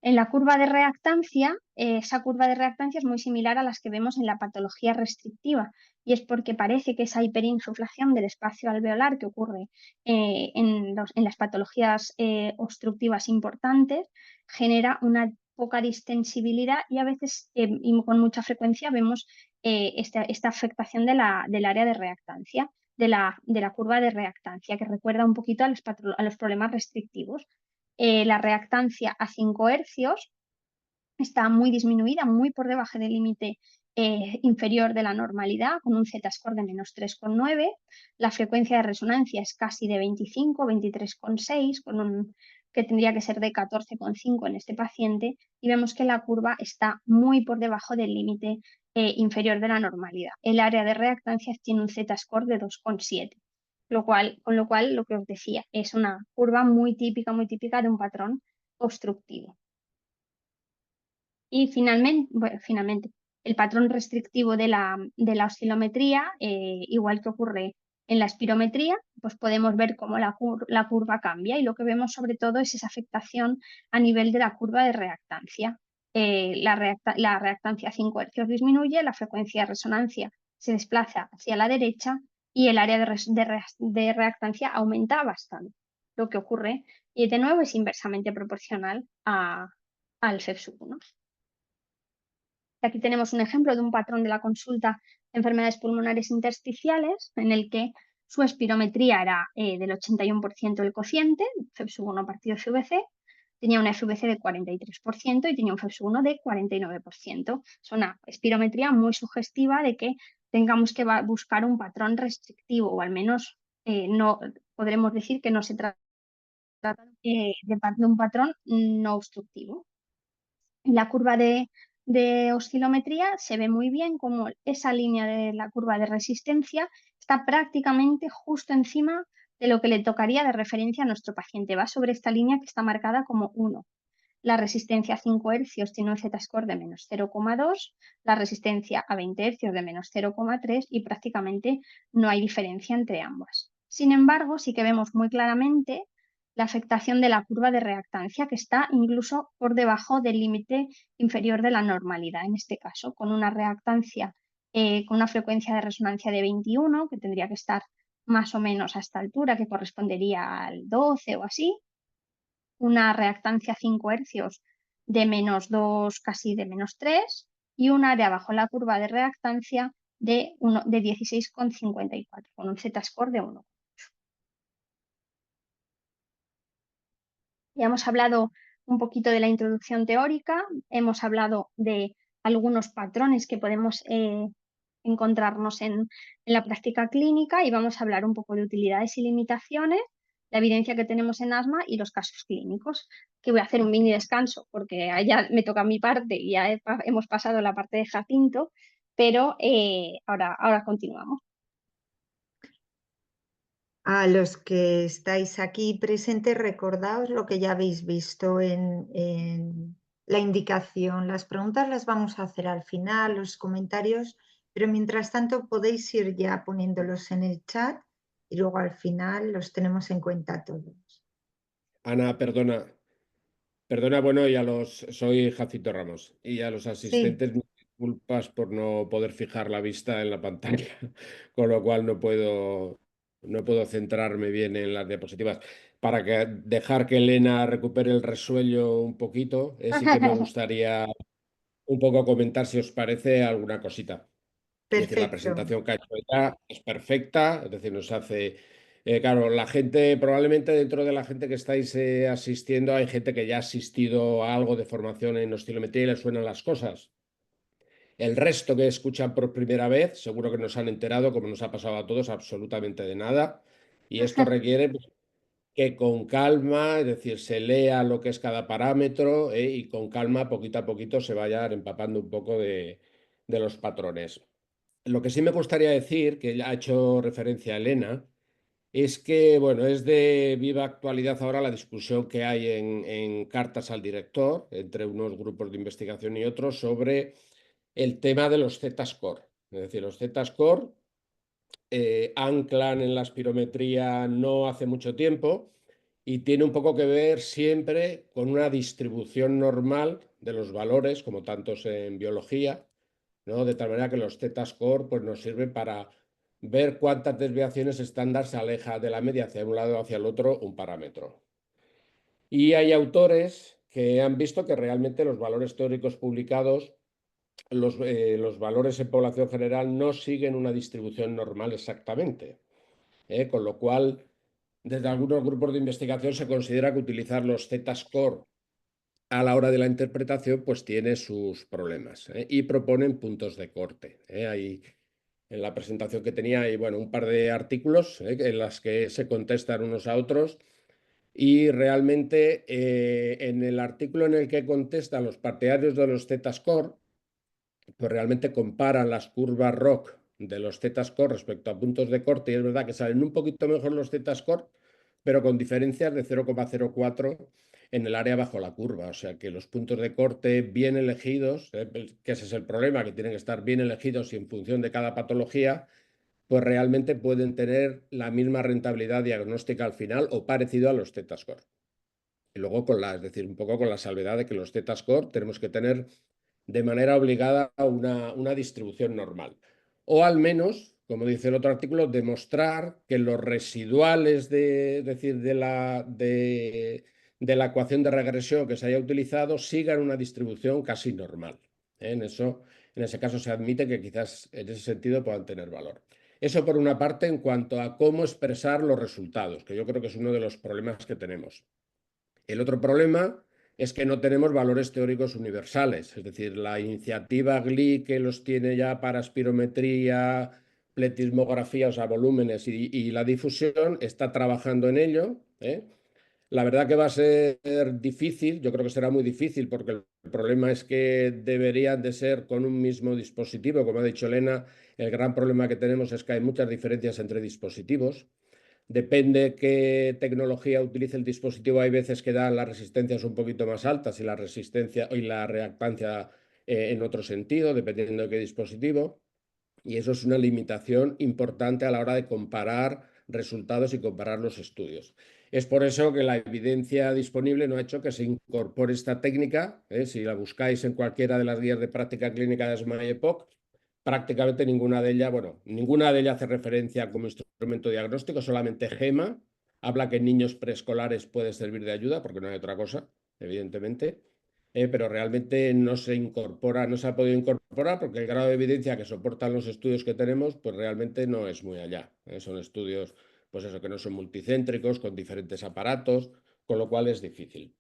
Speaker 2: En la curva de reactancia, esa curva de reactancia es muy similar a las que vemos en la patología restrictiva y es porque parece que esa hiperinsuflación del espacio alveolar que ocurre en las patologías obstructivas importantes genera una poca distensibilidad y a veces y con mucha frecuencia vemos esta afectación del área de reactancia, de la curva de reactancia, que recuerda un poquito a los problemas restrictivos. La reactancia a 5 hercios está muy disminuida, muy por debajo del límite inferior de la normalidad, con un Z-score de menos 3,9. La frecuencia de resonancia es casi de 25, 23,6, que tendría que ser de 14,5 en este paciente, y vemos que la curva está muy por debajo del límite inferior de la normalidad. El área de reactancia tiene un Z-score de 2,7. Con lo cual, lo que os decía, es una curva muy típica de un patrón obstructivo. Y finalmente, el patrón restrictivo de la oscilometría, igual que ocurre en la espirometría, pues podemos ver cómo la curva cambia y lo que vemos sobre todo es esa afectación a nivel de la curva de reactancia. La reactancia a 5 hercios disminuye, la frecuencia de resonancia se desplaza hacia la derecha y el área de reactancia aumenta bastante. Lo que ocurre, y de nuevo, es inversamente proporcional al FeB1. Aquí tenemos un ejemplo de un patrón de la consulta de enfermedades pulmonares intersticiales en el que su espirometría era del 81% del cociente, FeB1 partido FVC, tenía una FVC de 43% y tenía un FES1 de 49%. Es una espirometría muy sugestiva de que tengamos que buscar un patrón restrictivo, o al menos no podremos decir que no se trata de un patrón no obstructivo. En la curva de oscilometría se ve muy bien como esa línea de la curva de resistencia está prácticamente justo encima de lo que le tocaría de referencia a nuestro paciente. Va sobre esta línea que está marcada como 1. La resistencia a 5 Hz tiene un Z-score de menos 0,2, la resistencia a 20 Hz de menos 0,3 y prácticamente no hay diferencia entre ambas. Sin embargo, sí que vemos muy claramente la afectación de la curva de reactancia, que está incluso por debajo del límite inferior de la normalidad, en este caso, con una reactancia con una frecuencia de resonancia de 21, que tendría que estar más o menos a esta altura, que correspondería al 12 o así, una reactancia a 5 hercios de menos 2, casi de menos 3, y un área bajo la curva de reactancia de 16,54, con un Z-score de 1. Ya hemos hablado un poquito de la introducción teórica, hemos hablado de algunos patrones que podemos encontrarnos en la práctica clínica, y vamos a hablar un poco de utilidades y limitaciones, la evidencia que tenemos en asma y los casos clínicos, que voy a hacer un mini descanso porque ya me toca mi parte y ya hemos pasado la parte de Jacinto, pero ahora continuamos.
Speaker 1: A los que estáis aquí presentes, recordaos lo que ya habéis visto en la indicación. Las preguntas las vamos a hacer al final, los comentarios, pero mientras tanto podéis ir ya poniéndolos en el chat y luego al final los tenemos en cuenta todos.
Speaker 3: Ana, perdona, bueno, soy Jacinto Ramos, y a los
Speaker 1: Sí,
Speaker 3: asistentes, mis disculpas por no poder fijar la vista en la pantalla, con lo cual no puedo centrarme bien en las diapositivas. Para dejar que Elena recupere el resuello un poquito, sí que me gustaría un poco comentar, si os parece, alguna cosita. Es decir, la
Speaker 1: perfecto.
Speaker 3: presentación que ha hecho ella es perfecta, es decir, nos hace... claro, la gente, probablemente dentro de la gente que estáis asistiendo, hay gente que ya ha asistido a algo de formación en oscilometría y le suenan las cosas. El resto que escuchan por primera vez, seguro que nos han enterado, como nos ha pasado a todos, absolutamente de nada. Y esto requiere, pues, que con calma, es decir, se lea lo que es cada parámetro, y con calma, poquito a poquito, se vayan empapando un poco de los patrones. Lo que sí me gustaría decir, que ya ha hecho referencia a Elena, es que, bueno, es de viva actualidad ahora la discusión que hay en cartas al director entre unos grupos de investigación y otros sobre el tema de los Z-score. Es decir, los Z-score anclan en la espirometría no hace mucho tiempo y tiene un poco que ver siempre con una distribución normal de los valores, como tantos en biología, ¿no? De tal manera que los Z-score pues, nos sirven para ver cuántas desviaciones estándar se aleja de la media hacia un lado o hacia el otro un parámetro. Y hay autores que han visto que realmente los valores teóricos publicados, los valores en población general, no siguen una distribución normal exactamente. Con lo cual, desde algunos grupos de investigación se considera que utilizar los Z-score a la hora de la interpretación pues tiene sus problemas, y proponen puntos de corte. Hay, en la presentación que tenía, hay, bueno, un par de artículos en las que se contestan unos a otros, y realmente en el artículo en el que contestan los partidarios de los Z-score, pues realmente comparan las curvas ROC de los Z-score respecto a puntos de corte, y es verdad que salen un poquito mejor los Z-score, pero con diferencias de 0,04 en el área bajo la curva. O sea que los puntos de corte bien elegidos, que ese es el problema, que tienen que estar bien elegidos y en función de cada patología, pues realmente pueden tener la misma rentabilidad diagnóstica al final o parecido a los Z-score. Y luego es decir, un poco con la salvedad de que los Z-score tenemos que tener de manera obligada una distribución normal. O al menos, como dice el otro artículo, demostrar que los residuales es decir, de la ecuación de regresión que se haya utilizado sigan una distribución casi normal. En ese caso se admite que quizás en ese sentido puedan tener valor. Eso por una parte en cuanto a cómo expresar los resultados, que yo creo que es uno de los problemas que tenemos. El otro problema es que no tenemos valores teóricos universales. Es decir, la iniciativa GLI, que los tiene ya para espirometría, pletismografía, o sea, volúmenes y la difusión, está trabajando en ello, ¿eh? La verdad que va a ser difícil, yo creo que será muy difícil, porque el problema es que deberían de ser con un mismo dispositivo. Como ha dicho Elena, el gran problema que tenemos es que hay muchas diferencias entre dispositivos. Depende qué tecnología utilice el dispositivo, hay veces que dan las resistencias un poquito más altas y la resistencia y la reactancia en otro sentido, dependiendo de qué dispositivo. Y eso es una limitación importante a la hora de comparar resultados y comparar los estudios. Es por eso que la evidencia disponible no ha hecho que se incorpore esta técnica. Si la buscáis en cualquiera de las guías de práctica clínica de SMART-EPOC, prácticamente ninguna de ellas, bueno, ninguna de ellas hace referencia como instrumento diagnóstico, solamente GEMA habla que en niños preescolares puede servir de ayuda, porque no hay otra cosa, evidentemente. Pero realmente no se incorpora, no se ha podido incorporar porque el grado de evidencia que soportan los estudios que tenemos, pues realmente no es muy allá. Son estudios, pues eso, que no son multicéntricos, con diferentes aparatos, con lo cual es difícil.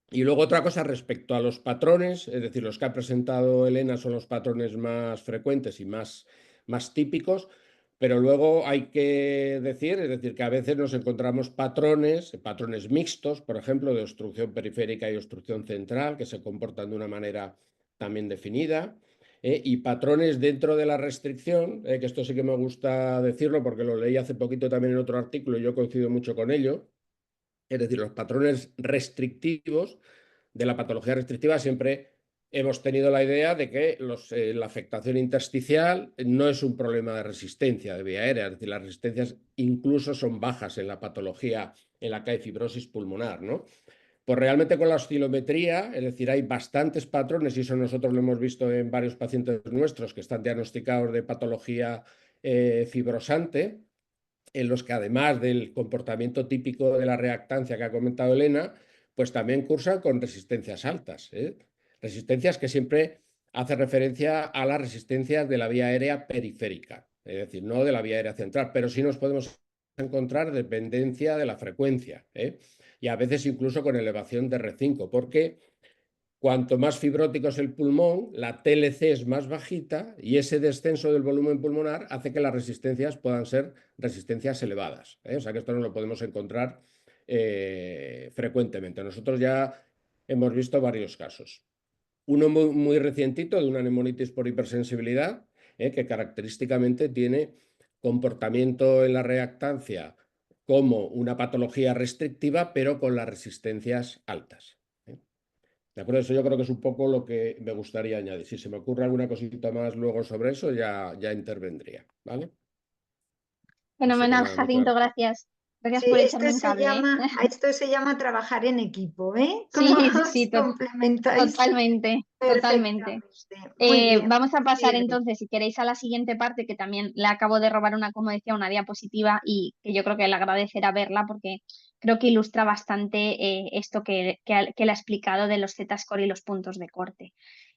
Speaker 3: Y luego otra cosa respecto a los patrones, es decir, los que ha presentado Elena son los patrones más frecuentes y más típicos, pero luego hay que decir, es decir, que a veces nos encontramos patrones mixtos, por ejemplo, de obstrucción periférica y obstrucción central, que se comportan de una manera también definida, y patrones dentro de la restricción, que esto sí que me gusta decirlo porque lo leí hace poquito también en otro artículo y yo coincido mucho con ello. Es decir, los patrones restrictivos de la patología restrictiva siempre hemos tenido la idea de que la afectación intersticial no es un problema de resistencia de vía aérea, es decir, las resistencias incluso son bajas en la patología en la que hay fibrosis pulmonar, ¿no? Pues realmente con la oscilometría, es decir, hay bastantes patrones, y eso nosotros lo hemos visto en varios pacientes nuestros que están diagnosticados de patología fibrosante, en los que además del comportamiento típico de la reactancia que ha comentado Elena, pues también cursan con resistencias altas, ¿eh? Resistencias que siempre hace referencia a las resistencias de la vía aérea periférica, es decir, no de la vía aérea central, pero sí nos podemos encontrar dependencia de la frecuencia, ¿eh? Y a veces incluso con elevación de R5, porque cuanto más fibrótico es el pulmón, la TLC es más bajita y ese descenso del volumen pulmonar hace que las resistencias puedan ser resistencias elevadas, ¿eh? O sea que esto no lo podemos encontrar frecuentemente. Nosotros ya hemos visto varios casos. Uno muy recientito de una neumonitis por hipersensibilidad, que característicamente tiene comportamiento en la reactancia como una patología restrictiva, pero con las resistencias altas. De acuerdo, eso yo creo que es un poco lo que me gustaría añadir. Si se me ocurre alguna cosita más luego sobre eso, ya intervendría, ¿vale? Así que
Speaker 2: Fenomenal,
Speaker 3: nada, muchas
Speaker 2: Jacinto,
Speaker 3: gracias.
Speaker 2: gracias. Gracias
Speaker 1: Sí,
Speaker 2: por echarme un cable, ¿eh?
Speaker 1: esto se llama trabajar en equipo, ¿eh?
Speaker 2: Sí,
Speaker 1: Como
Speaker 2: sí,
Speaker 1: os
Speaker 2: sí,
Speaker 1: complementáis
Speaker 2: totalmente, totalmente.
Speaker 1: perfectamente. Muy bien,
Speaker 2: Vamos a pasar
Speaker 1: sí,
Speaker 2: entonces, si queréis, a la siguiente parte, que también le acabo de robar una, como decía, una diapositiva y que yo creo que le agradecerá verla porque creo que ilustra bastante esto que le ha explicado de los Z-score y los puntos de corte.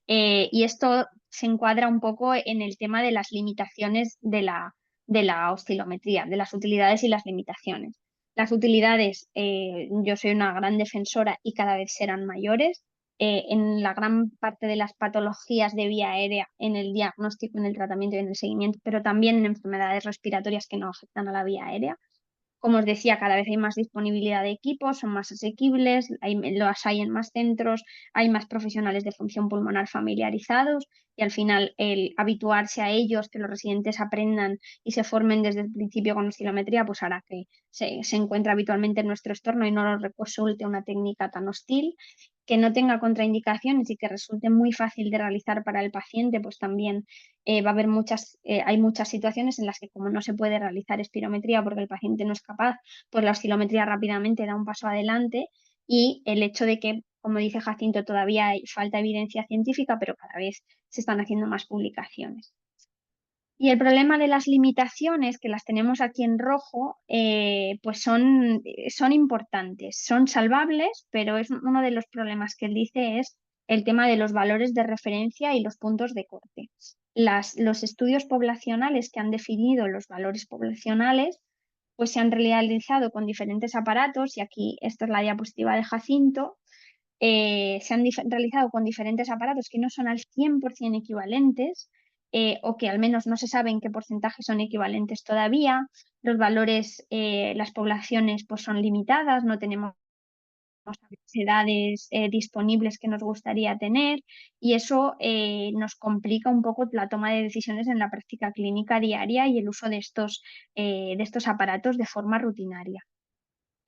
Speaker 2: Y esto se encuadra un poco en el tema de las limitaciones de la oscilometría, de las utilidades y las limitaciones. Las utilidades, yo soy una gran defensora y cada vez serán mayores en la gran parte de las patologías de vía aérea, en el diagnóstico, en el tratamiento y en el seguimiento, pero también en enfermedades respiratorias que no afectan a la vía aérea. Como os decía, cada vez hay más disponibilidad de equipos, son más asequibles, los hay en más centros, hay más profesionales de función pulmonar familiarizados y al final el habituarse a ellos, que los residentes aprendan y se formen desde el principio con oscilometría, pues hará que se encuentre habitualmente en nuestro entorno y no nos resulte una técnica tan hostil, que no tenga contraindicaciones y que resulte muy fácil de realizar para el paciente, pues también va a haber hay muchas situaciones en las que como no se puede realizar espirometría porque el paciente no es capaz, pues la oscilometría rápidamente da un paso adelante y el hecho de que, como dice Jacinto, todavía hay falta evidencia científica, pero cada vez se están haciendo más publicaciones. Y el problema de las limitaciones, que las tenemos aquí en rojo, pues son importantes, son salvables, pero es uno de los problemas que él dice es el tema de los valores de referencia y los puntos de corte. Los estudios poblacionales que han definido los valores poblacionales, pues se han realizado con diferentes aparatos, y aquí esta es la diapositiva de Jacinto, se han realizado con diferentes aparatos que no son al 100% equivalentes, o que al menos no se sabe en qué porcentaje son equivalentes todavía. Los valores, las poblaciones pues son limitadas, no tenemos las edades disponibles que nos gustaría tener, y eso nos complica un poco la toma de decisiones en la práctica clínica diaria y el uso de estos aparatos de forma rutinaria.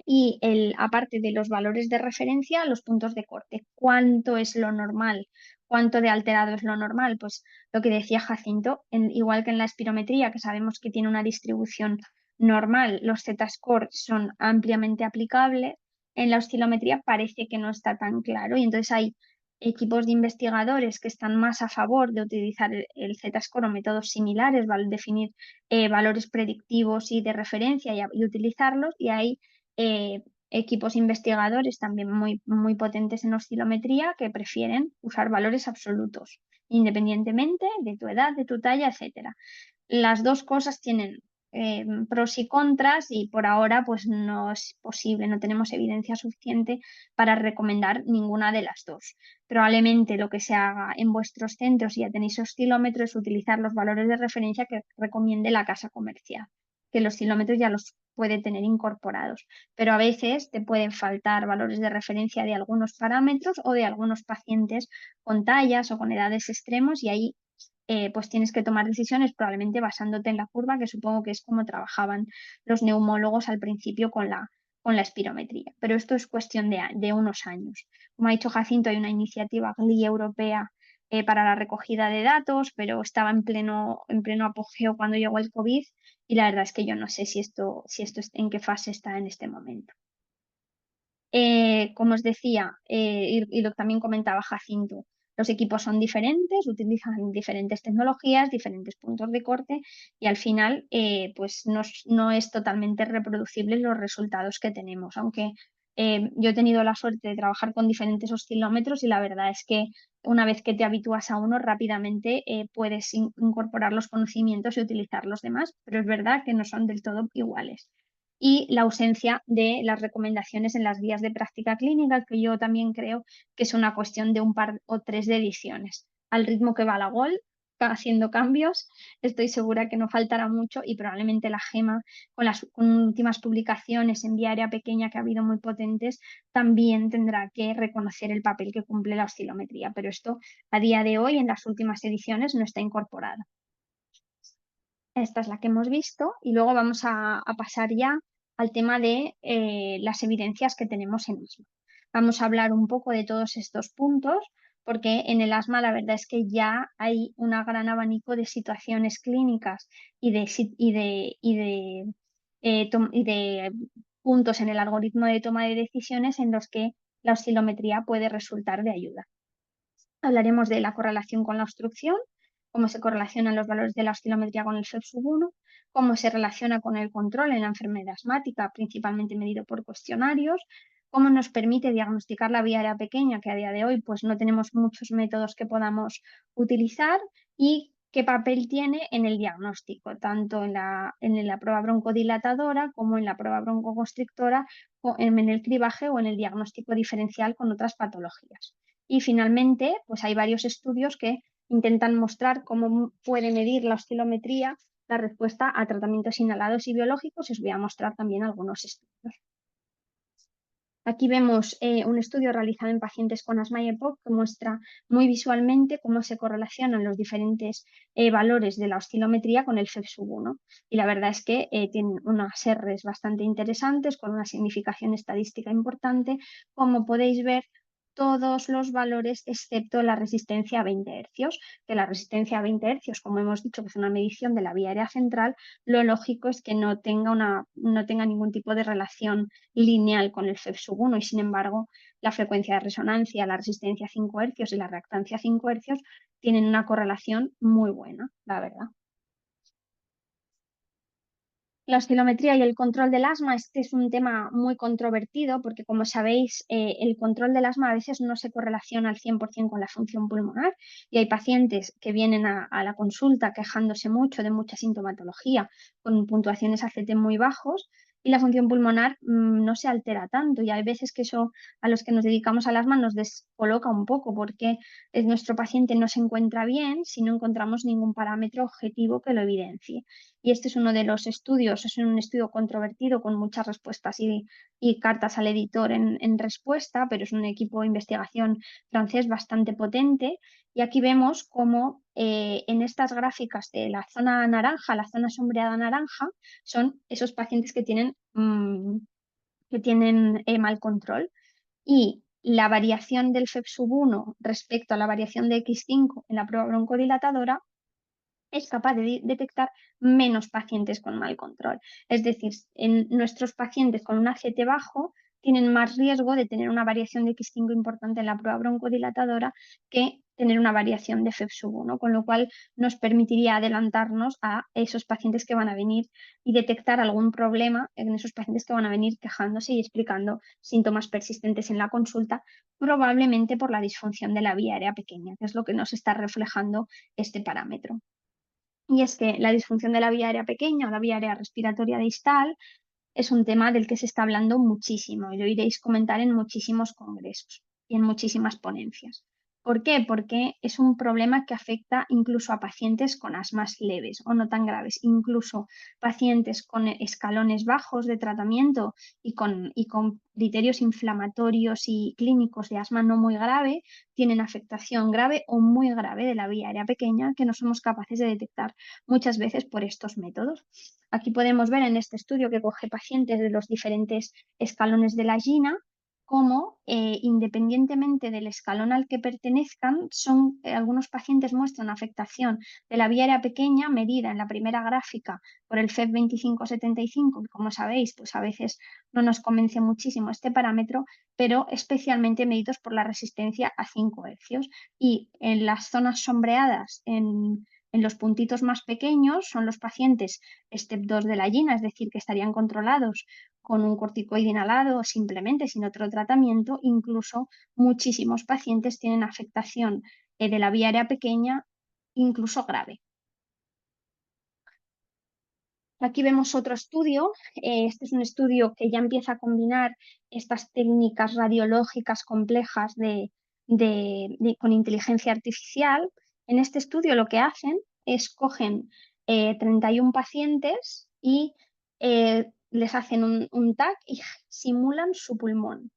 Speaker 2: Y aparte de los valores de referencia, los puntos de corte. ¿Cuánto es lo normal? ¿Cuánto de alterado es lo normal? Pues lo que decía Jacinto, igual que en la espirometría, que sabemos que tiene una distribución normal, los Z-score son ampliamente aplicables. En la oscilometría parece que no está tan claro, y entonces hay equipos de investigadores que están más a favor de utilizar el Z-score o métodos similares, definir valores predictivos y de referencia y utilizarlos, y hay equipos investigadores también muy potentes en oscilometría que prefieren usar valores absolutos, independientemente de tu edad, de tu talla, etc. Las dos cosas tienen pros y contras, y por ahora pues no es posible, no tenemos evidencia suficiente para recomendar ninguna de las dos. Probablemente lo que se haga en vuestros centros, si ya tenéis oscilómetro, es utilizar los valores de referencia que recomiende la casa comercial, que los oscilómetros ya los puede tener incorporados, pero a veces te pueden faltar valores de referencia de algunos parámetros o de algunos pacientes con tallas o con edades extremos, y ahí pues tienes que tomar decisiones probablemente basándote en la curva, que supongo que es como trabajaban los neumólogos al principio con la espirometría. Pero esto es cuestión de unos años. Como ha dicho Jacinto, hay una iniciativa GLI europea para la recogida de datos, pero estaba en pleno apogeo cuando llegó el COVID, y la verdad es que yo no sé si esto en qué fase está en este momento. Como os decía, y lo también comentaba Jacinto, los equipos son diferentes, utilizan diferentes tecnologías, diferentes puntos de corte, y al final pues no es totalmente reproducible los resultados que tenemos, aunque yo he tenido la suerte de trabajar con diferentes oscilómetros, y la verdad es que una vez que te habitúas a uno, rápidamente puedes incorporar los conocimientos y utilizar los demás, pero es verdad que no son del todo iguales. Y la ausencia de las recomendaciones en las guías de práctica clínica, que yo también creo que es una cuestión de un par o tres de ediciones. Al ritmo que va la GOL, haciendo cambios, estoy segura que no faltará mucho, y probablemente la GEMA, con últimas publicaciones en vía aérea pequeña que ha habido muy potentes, también tendrá que reconocer el papel que cumple la oscilometría, pero esto a día de hoy en las últimas ediciones no está incorporado. Esta es la que hemos visto, y luego vamos a pasar ya al tema de las evidencias que tenemos en asma. Vamos a hablar un poco de todos estos puntos, porque en el asma la verdad es que ya hay un gran abanico de situaciones clínicas y de puntos en el algoritmo de toma de decisiones en los que la oscilometría puede resultar de ayuda. Hablaremos de la correlación con la obstrucción, cómo se correlacionan los valores de la oscilometría con el FEV1, cómo se relaciona con el control en la enfermedad asmática, principalmente medido por cuestionarios, cómo nos permite diagnosticar la vía aérea pequeña, que a día de hoy pues no tenemos muchos métodos que podamos utilizar, y qué papel tiene en el diagnóstico, tanto en la prueba broncodilatadora como en la prueba broncoconstrictora, o en el cribaje o en el diagnóstico diferencial con otras patologías. Y finalmente, pues hay varios estudios que intentan mostrar cómo puede medir la oscilometría la respuesta a tratamientos inhalados y biológicos, y os voy a mostrar también algunos estudios. Aquí vemos un estudio realizado en pacientes con asma y EPOC que muestra muy visualmente cómo se correlacionan los diferentes valores de la oscilometría con el FEV1, y la verdad es que tienen unas Rs bastante interesantes con una significación estadística importante. Como podéis ver, todos los valores excepto la resistencia a 20 Hz, que la resistencia a 20 Hz, como hemos dicho, que es una medición de la vía aérea central, lo lógico es que no tenga ningún tipo de relación lineal con el FEV1, y sin embargo la frecuencia de resonancia, la resistencia a 5 Hz y la reactancia a 5 Hz tienen una correlación muy buena, la verdad. La oscilometría y el control del asma, este es un tema muy controvertido, porque como sabéis, el control del asma a veces no se correlaciona al 100% con la función pulmonar, y hay pacientes que vienen a la consulta quejándose mucho de mucha sintomatología, con puntuaciones ACT muy bajos, y la función pulmonar no se altera tanto. Y hay veces que eso a los que nos dedicamos al asma nos descoloca un poco porque nuestro paciente no se encuentra bien si no encontramos ningún parámetro objetivo que lo evidencie. Y este es uno de los estudios, es un estudio controvertido con muchas respuestas y cartas al editor en respuesta, pero es un equipo de investigación francés bastante potente. Y aquí vemos cómo en estas gráficas de la zona naranja, la zona sombreada naranja, son esos pacientes que tienen mal control. Y la variación del FEV1 respecto a la variación de X5 en la prueba broncodilatadora es capaz de detectar menos pacientes con mal control. Es decir, en nuestros pacientes con un ACT bajo tienen más riesgo de tener una variación de X5 importante en la prueba broncodilatadora que tener una variación de FEV1, con lo cual nos permitiría adelantarnos a esos pacientes que van a venir y detectar algún problema en esos pacientes que van a venir quejándose y explicando síntomas persistentes en la consulta, probablemente por la disfunción de la vía aérea pequeña, que es lo que nos está reflejando este parámetro. Y es que la disfunción de la vía aérea pequeña o la vía aérea respiratoria distal es un tema del que se está hablando muchísimo y lo iréis comentar en muchísimos congresos y en muchísimas ponencias. ¿Por qué? Porque es un problema que afecta incluso a pacientes con asmas leves o no tan graves, incluso pacientes con escalones bajos de tratamiento y con criterios inflamatorios y clínicos de asma no muy grave, tienen afectación grave o muy grave de la vía aérea pequeña que no somos capaces de detectar muchas veces por estos métodos. Aquí podemos ver en este estudio que coge pacientes de los diferentes escalones de la GINA cómo, independientemente del escalón al que pertenezcan, algunos pacientes muestran afectación de la vía aérea pequeña medida en la primera gráfica por el FEV 2575, que como sabéis, pues a veces no nos convence muchísimo este parámetro, pero especialmente medidos por la resistencia a 5 hercios. Y en las zonas sombreadas, en los puntitos más pequeños, son los pacientes STEP 2 de la GINA, es decir, que estarían controlados con un corticoide inhalado o simplemente sin otro tratamiento. Incluso muchísimos pacientes tienen afectación de la vía aérea pequeña, incluso grave. Aquí vemos otro estudio. Este es un estudio que ya empieza a combinar estas técnicas radiológicas complejas con inteligencia artificial. En este estudio lo que hacen es cogen 31 pacientes y les hacen un TAC y simulan su pulmón,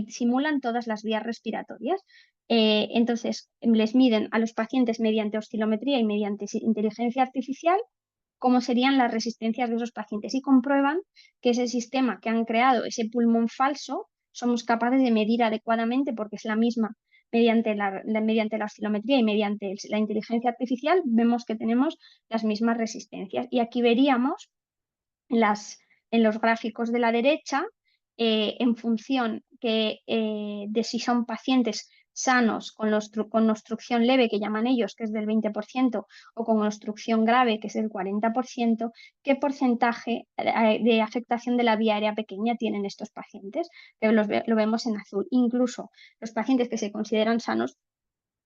Speaker 2: simulan todas las vías respiratorias. Entonces les miden a los pacientes mediante oscilometría y mediante inteligencia artificial cómo serían las resistencias de esos pacientes y comprueban que ese sistema que han creado, ese pulmón falso, somos capaces de medir adecuadamente porque es la misma mediante la oscilometría y mediante la inteligencia artificial, vemos que tenemos las mismas resistencias. Y aquí veríamos en los gráficos de la derecha, en función de si son pacientes sanos con obstrucción leve, que llaman ellos, que es del 20%, o con obstrucción grave, que es del 40%, qué porcentaje de afectación de la vía aérea pequeña tienen estos pacientes, que lo vemos en azul. Incluso los pacientes que se consideran sanos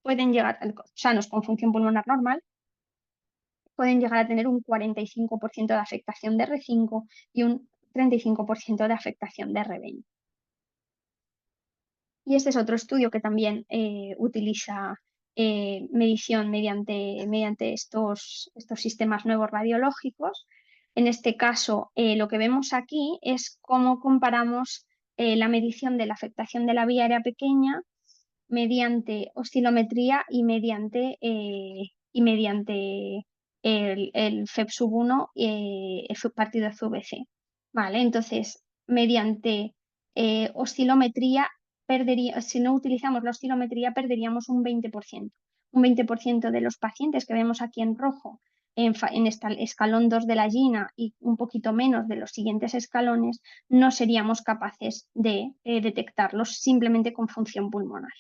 Speaker 2: pueden llegar sanos con función pulmonar normal, pueden llegar a tener un 45% de afectación de R5 y un 35% de afectación de R20. Y este es otro estudio que también utiliza medición mediante estos sistemas nuevos radiológicos. En este caso, lo que vemos aquí es cómo comparamos la medición de la afectación de la vía aérea pequeña mediante oscilometría y mediante el FEV1 partido de VC. Vale, entonces, mediante oscilometría, si no utilizamos la oscilometría, perderíamos un 20%. Un 20% de los pacientes que vemos aquí en rojo en escalón 2 de la GINA y un poquito menos de los siguientes escalones, no seríamos capaces de detectarlos simplemente con función pulmonar.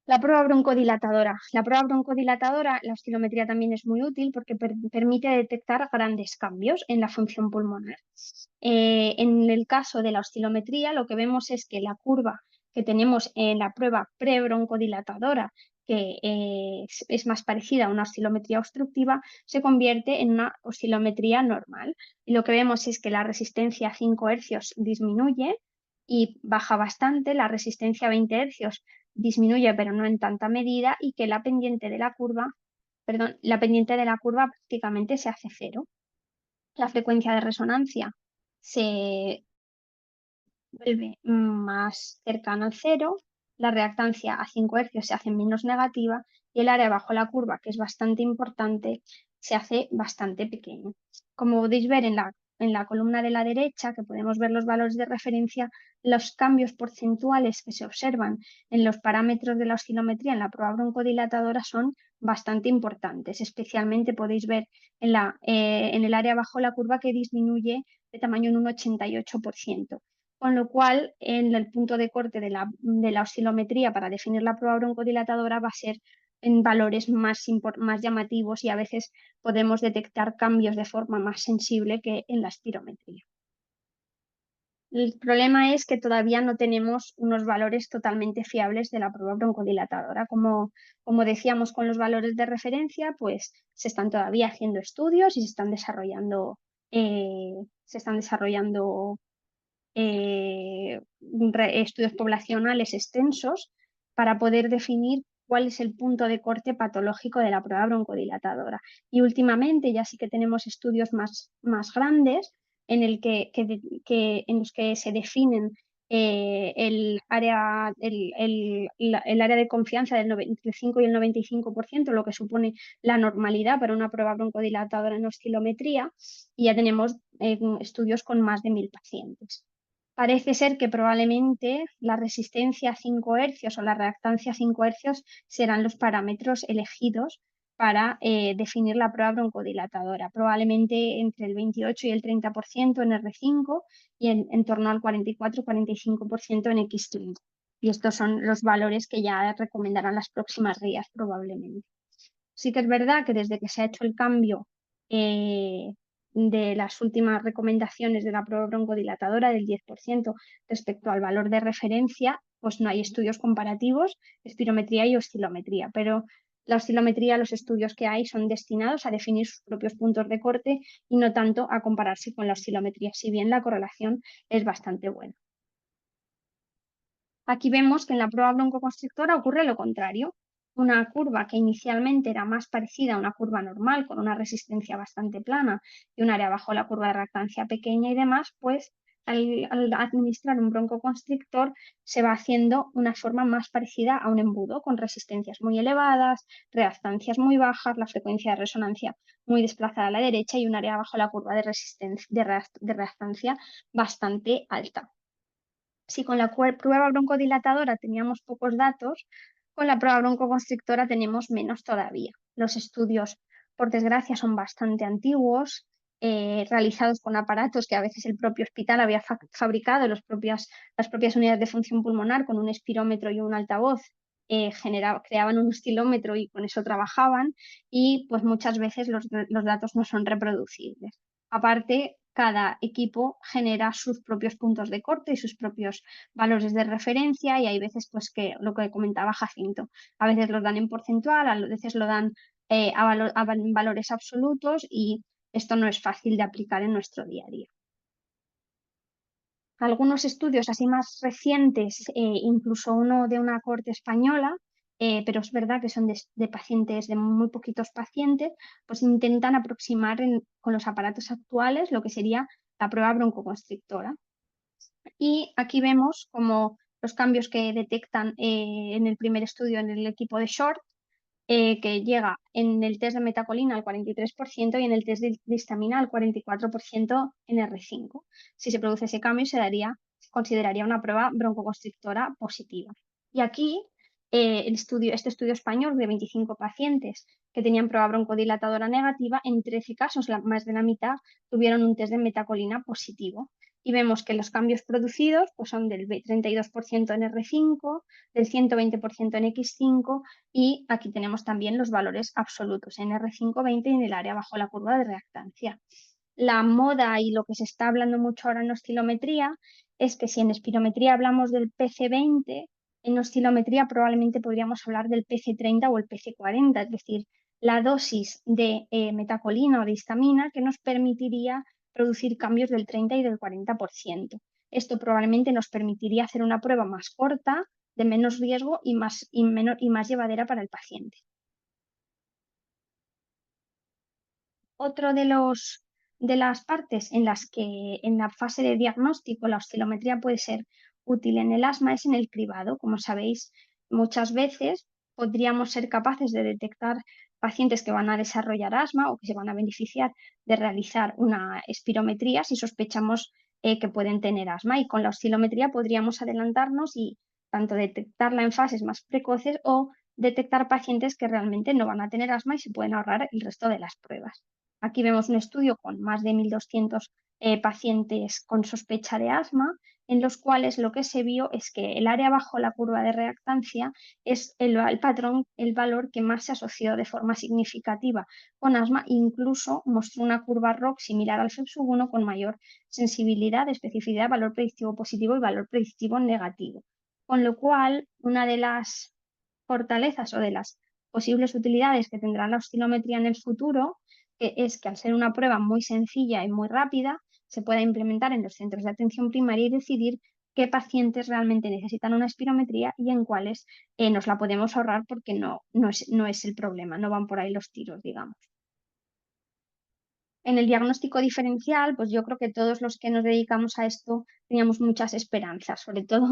Speaker 2: La prueba broncodilatadora. La prueba broncodilatadora, la oscilometría también es muy útil porque permite detectar grandes cambios en la función pulmonar. En el caso de la oscilometría, lo que vemos es que la curva que tenemos en la prueba prebroncodilatadora, que es más parecida a una oscilometría obstructiva, se convierte en una oscilometría normal. Y lo que vemos es que la resistencia a 5 Hz disminuye y baja bastante, la resistencia a 20 Hz disminuye pero no en tanta medida, y que la pendiente de la curva, perdón, la pendiente de la curva prácticamente se hace cero. La frecuencia de resonancia se vuelve más cercana al cero, la reactancia a 5 Hz se hace menos negativa y el área bajo la curva, que es bastante importante, se hace bastante pequeño. Como podéis ver en la columna de la derecha, que podemos ver los valores de referencia, los cambios porcentuales que se observan en los parámetros de la oscilometría en la prueba broncodilatadora son bastante importantes. Especialmente podéis ver en el área bajo la curva que disminuye de tamaño en un 88%. Con lo cual, en el punto de corte de la oscilometría para definir la prueba broncodilatadora va a ser en valores más llamativos, y a veces podemos detectar cambios de forma más sensible que en la espirometría. El problema es que todavía no tenemos unos valores totalmente fiables de la prueba broncodilatadora. Como decíamos con los valores de referencia, pues se están todavía haciendo estudios y se están desarrollando estudios poblacionales extensos para poder definir cuál es el punto de corte patológico de la prueba broncodilatadora. Y últimamente ya sí que tenemos estudios más grandes en los que se definen el área de confianza del 95 y el 95%, lo que supone la normalidad para una prueba broncodilatadora en oscilometría, y ya tenemos estudios con más de 1000 pacientes. Parece ser que probablemente la resistencia a 5 Hz o la reactancia a 5 Hz serán los parámetros elegidos para definir la prueba broncodilatadora, probablemente entre el 28 y el 30% en R5 y en torno al 44-45% en X5. Y estos son los valores que ya recomendarán las próximas guías probablemente. Sí que es verdad que desde que se ha hecho el cambio de las últimas recomendaciones de la prueba broncodilatadora del 10% respecto al valor de referencia, pues no hay estudios comparativos, espirometría y oscilometría, pero la oscilometría, los estudios que hay son destinados a definir sus propios puntos de corte y no tanto a compararse con la oscilometría, si bien la correlación es bastante buena. Aquí vemos que en la prueba broncoconstrictora ocurre lo contrario. Una curva que inicialmente era más parecida a una curva normal, con una resistencia bastante plana y un área bajo la curva de reactancia pequeña y demás, pues al administrar un broncoconstrictor se va haciendo una forma más parecida a un embudo, con resistencias muy elevadas, reactancias muy bajas, la frecuencia de resonancia muy desplazada a la derecha y un área bajo la curva de reactancia bastante alta. Si con la prueba broncodilatadora teníamos pocos datos, con la prueba broncoconstrictora tenemos menos todavía. Los estudios, por desgracia, son bastante antiguos, realizados con aparatos que a veces el propio hospital había fabricado, las propias unidades de función pulmonar con un espirómetro y un altavoz. Creaban un oscilómetro y con eso trabajaban, y pues muchas veces los datos no son reproducibles. Aparte, cada equipo genera sus propios puntos de corte y sus propios valores de referencia, y hay veces, pues, que lo que comentaba Jacinto, a veces los dan en porcentual, a veces lo dan a valores absolutos, y esto no es fácil de aplicar en nuestro día a día. Algunos estudios así más recientes, incluso uno de una corte española, pero es verdad que son de pacientes, de muy poquitos pacientes, pues intentan aproximar con los aparatos actuales lo que sería la prueba broncoconstrictora. Y aquí vemos como los cambios que detectan en el primer estudio en el equipo de Short, que llega en el test de metacolina al 43% y en el test de histamina al 44% en R5. Si se produce ese cambio, se consideraría una prueba broncoconstrictora positiva. Y aquí, este estudio español de 25 pacientes que tenían prueba broncodilatadora negativa, en 13 casos, más de la mitad, tuvieron un test de metacolina positivo. Y vemos que los cambios producidos, pues, son del 32% en R5, del 120% en X5, y aquí tenemos también los valores absolutos en R5, 20 y en el área bajo la curva de reactancia. La moda y lo que se está hablando mucho ahora en oscilometría es que si en espirometría hablamos del PC20, En oscilometría probablemente podríamos hablar del PC30 o el PC40, es decir, la dosis de metacolina o de histamina que nos permitiría producir cambios del 30 y del 40%. Esto probablemente nos permitiría hacer una prueba más corta, de menos riesgo y más llevadera para el paciente. Otro de las partes en las que en la fase de diagnóstico la oscilometría puede ser útil en el asma es en el cribado. Como sabéis, muchas veces podríamos ser capaces de detectar pacientes que van a desarrollar asma o que se van a beneficiar de realizar una espirometría si sospechamos que pueden tener asma, y con la oscilometría podríamos adelantarnos y tanto detectarla en fases más precoces o detectar pacientes que realmente no van a tener asma y se pueden ahorrar el resto de las pruebas. Aquí vemos un estudio con más de 1.200 pacientes con sospecha de asma, en los cuales lo que se vio es que el área bajo la curva de reactancia es el patrón, el valor que más se asoció de forma significativa con asma, incluso mostró una curva ROC similar al FEV1 con mayor sensibilidad, especificidad, valor predictivo positivo y valor predictivo negativo. Con lo cual, una de las fortalezas o de las posibles utilidades que tendrá la oscilometría en el futuro, que es que al ser una prueba muy sencilla y muy rápida, se pueda implementar en los centros de atención primaria y decidir qué pacientes realmente necesitan una espirometría y en cuáles nos la podemos ahorrar porque no es el problema, no van por ahí los tiros, digamos. En el diagnóstico diferencial, pues yo creo que todos los que nos dedicamos a esto teníamos muchas esperanzas, sobre todo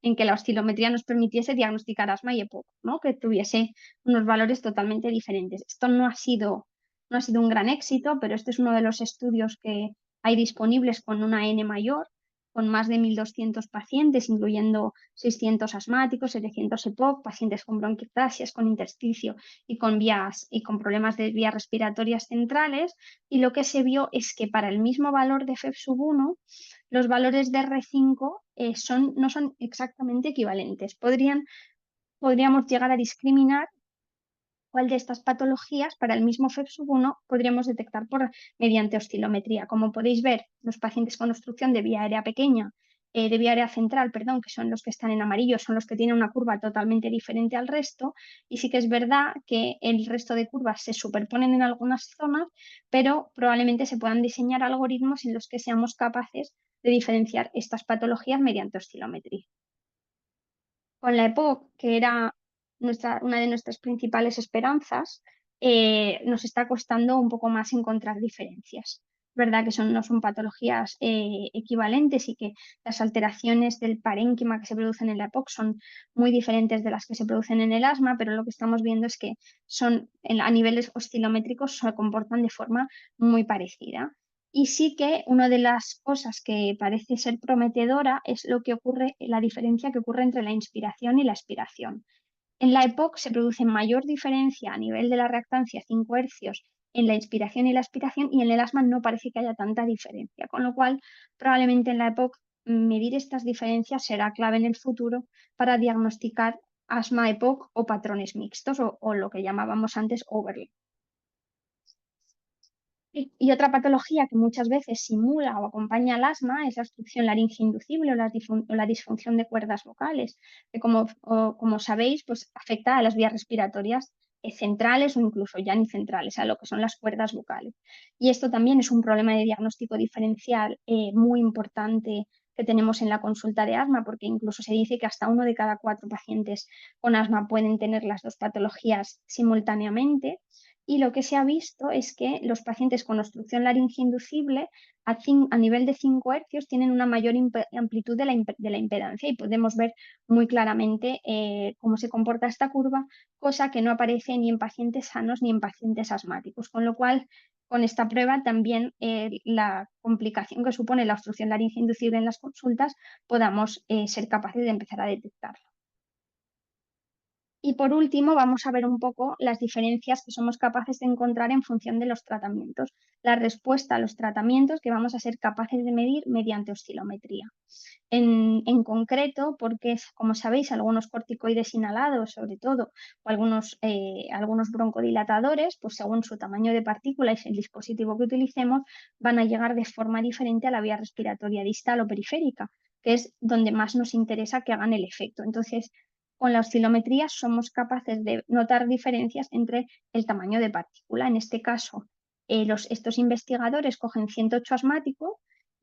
Speaker 2: en que la oscilometría nos permitiese diagnosticar asma y EPOC, ¿no? Que tuviese unos valores totalmente diferentes. Esto no ha sido un gran éxito, pero este es uno de los estudios que hay disponibles con una N mayor, con más de 1.200 pacientes, incluyendo 600 asmáticos, 700 EPOC, pacientes con bronquiectasias, con intersticio y con problemas de vías respiratorias centrales. Y lo que se vio es que para el mismo valor de FEV1, los valores de R5 no son exactamente equivalentes. Podríamos llegar a discriminar cuál de estas patologías para el mismo FEV1 podríamos detectar mediante oscilometría. Como podéis ver, los pacientes con obstrucción de vía aérea pequeña, de vía aérea central, perdón, que son los que están en amarillo, son los que tienen una curva totalmente diferente al resto. Y sí que es verdad que el resto de curvas se superponen en algunas zonas, pero probablemente se puedan diseñar algoritmos en los que seamos capaces de diferenciar estas patologías mediante oscilometría. Con la EPOC, que era una de nuestras principales esperanzas, nos está costando un poco más encontrar diferencias. Es verdad que no son patologías equivalentes y que las alteraciones del parénquima que se producen en la EPOC son muy diferentes de las que se producen en el asma, pero lo que estamos viendo es que a niveles oscilométricos se comportan de forma muy parecida. Y sí que una de las cosas que parece ser prometedora es la diferencia que ocurre entre la inspiración y la expiración. En la EPOC se produce mayor diferencia a nivel de la reactancia 5 hercios en la inspiración y la expiración, y en el asma no parece que haya tanta diferencia, con lo cual probablemente en la EPOC medir estas diferencias será clave en el futuro para diagnosticar asma EPOC o patrones mixtos o lo que llamábamos antes overlap. Y otra patología que muchas veces simula o acompaña al asma es la obstrucción laringe inducible o la disfunción de cuerdas vocales, que como sabéis, pues afecta a las vías respiratorias centrales o incluso ya ni centrales, a lo que son las cuerdas vocales. Y esto también es un problema de diagnóstico diferencial muy importante que tenemos en la consulta de asma, porque incluso se dice que hasta 1 de cada 4 pacientes con asma pueden tener las dos patologías simultáneamente. Y lo que se ha visto es que los pacientes con obstrucción laringe inducible a nivel de 5 hercios tienen una mayor amplitud de la impedancia, y podemos ver muy claramente cómo se comporta esta curva, cosa que no aparece ni en pacientes sanos ni en pacientes asmáticos. Con lo cual, con esta prueba también la complicación que supone la obstrucción laringe inducible en las consultas podamos ser capaces de empezar a detectarla. Y por último, vamos a ver un poco las diferencias que somos capaces de encontrar en función de los tratamientos, la respuesta a los tratamientos que vamos a ser capaces de medir mediante oscilometría. En concreto, porque, como sabéis, algunos corticoides inhalados, sobre todo, o algunos broncodilatadores, pues según su tamaño de partícula y el dispositivo que utilicemos, van a llegar de forma diferente a la vía respiratoria distal o periférica, que es donde más nos interesa que hagan el efecto. Entonces, con la oscilometría somos capaces de notar diferencias entre el tamaño de partícula. En este caso, estos investigadores cogen 108 asmáticos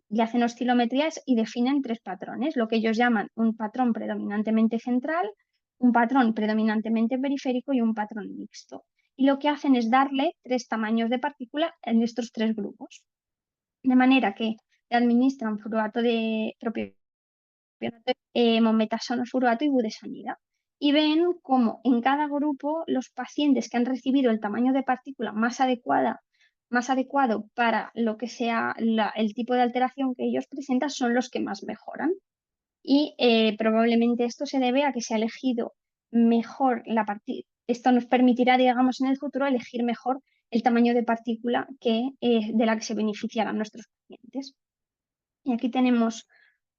Speaker 2: y hacen oscilometrías y definen 3 patrones, lo que ellos llaman un patrón predominantemente central, un patrón predominantemente periférico y un patrón mixto. Y lo que hacen es darle 3 tamaños de partícula en estos 3 grupos. De manera que administran fluorato de mometasona, fluorato y budesonida. Y ven cómo en cada grupo los pacientes que han recibido el tamaño de partícula más adecuado para lo que sea el tipo de alteración que ellos presentan son los que más mejoran. Y probablemente esto se debe a que se ha elegido mejor la partícula. Esto nos permitirá, digamos, en el futuro elegir mejor el tamaño de partícula de la que se beneficiarán nuestros pacientes. Y aquí tenemos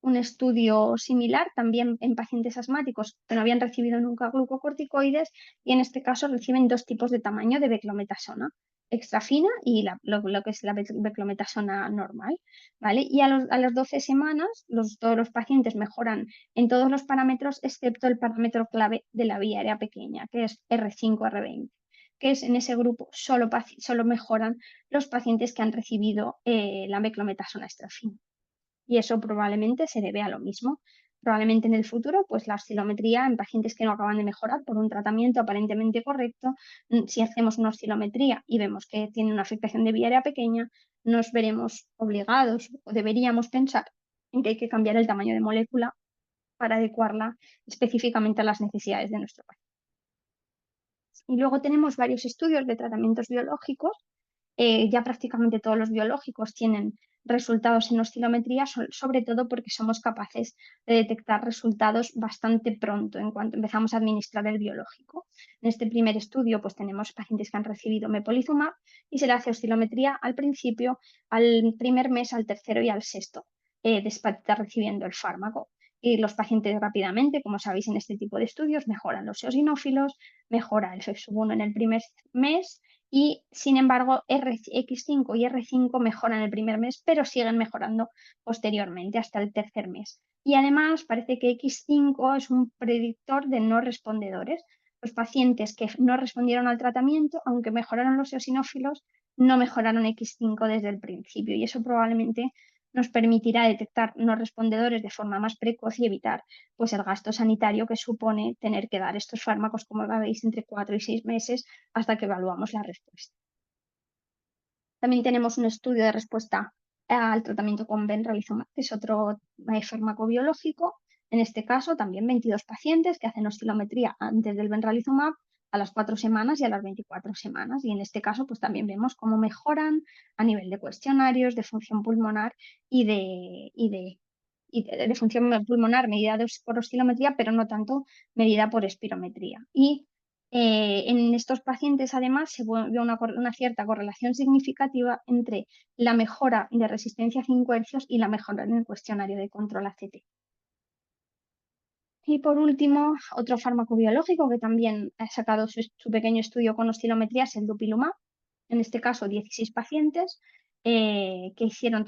Speaker 2: un estudio similar también en pacientes asmáticos que no habían recibido nunca glucocorticoides y en este caso reciben 2 tipos de tamaño de beclometasona, extra fina y lo que es la beclometasona normal, ¿vale? Y a las 12 semanas todos los pacientes mejoran en todos los parámetros excepto el parámetro clave de la vía aérea pequeña, que es R5-R20, que es en ese grupo solo mejoran los pacientes que han recibido la beclometasona extra fina. Y eso probablemente se debe a lo mismo. Probablemente en el futuro, pues la oscilometría en pacientes que no acaban de mejorar por un tratamiento aparentemente correcto, si hacemos una oscilometría y vemos que tiene una afectación de vía aérea pequeña, nos veremos obligados o deberíamos pensar en que hay que cambiar el tamaño de molécula para adecuarla específicamente a las necesidades de nuestro paciente. Y luego tenemos varios estudios de tratamientos biológicos. Ya prácticamente todos los biológicos tienen resultados en oscilometría, sobre todo porque somos capaces de detectar resultados bastante pronto en cuanto empezamos a administrar el biológico. En este primer estudio pues tenemos pacientes que han recibido mepolizumab y se le hace oscilometría al principio, al primer mes, al tercero y al sexto, después de estar recibiendo el fármaco. Y los pacientes rápidamente, como sabéis en este tipo de estudios, mejoran los eosinófilos, mejora el FEV1 en el primer mes y sin embargo X5 y R5 mejoran el primer mes, pero siguen mejorando posteriormente hasta el tercer mes. Y además parece que X5 es un predictor de no respondedores. Los pacientes que no respondieron al tratamiento, aunque mejoraron los eosinófilos, no mejoraron X5 desde el principio y eso probablemente nos permitirá detectar no respondedores de forma más precoz y evitar pues, el gasto sanitario que supone tener que dar estos fármacos, como veis, entre 4 y 6 meses hasta que evaluamos la respuesta. También tenemos un estudio de respuesta al tratamiento con benralizumab, que es otro fármaco biológico. En este caso, también 22 pacientes que hacen oscilometría antes del benralizumab a las 4 semanas y a las 24 semanas. Y en este caso, pues también vemos cómo mejoran a nivel de cuestionarios, de función pulmonar y de función pulmonar medida por oscilometría, pero no tanto medida por espirometría. Y en estos pacientes, además, se ve una cierta correlación significativa entre la mejora de resistencia a 5 Hz y la mejora en el cuestionario de control ACT. Y por último, otro fármaco biológico que también ha sacado su pequeño estudio con oscilometría es el dupilumab. En este caso, 16 pacientes que hicieron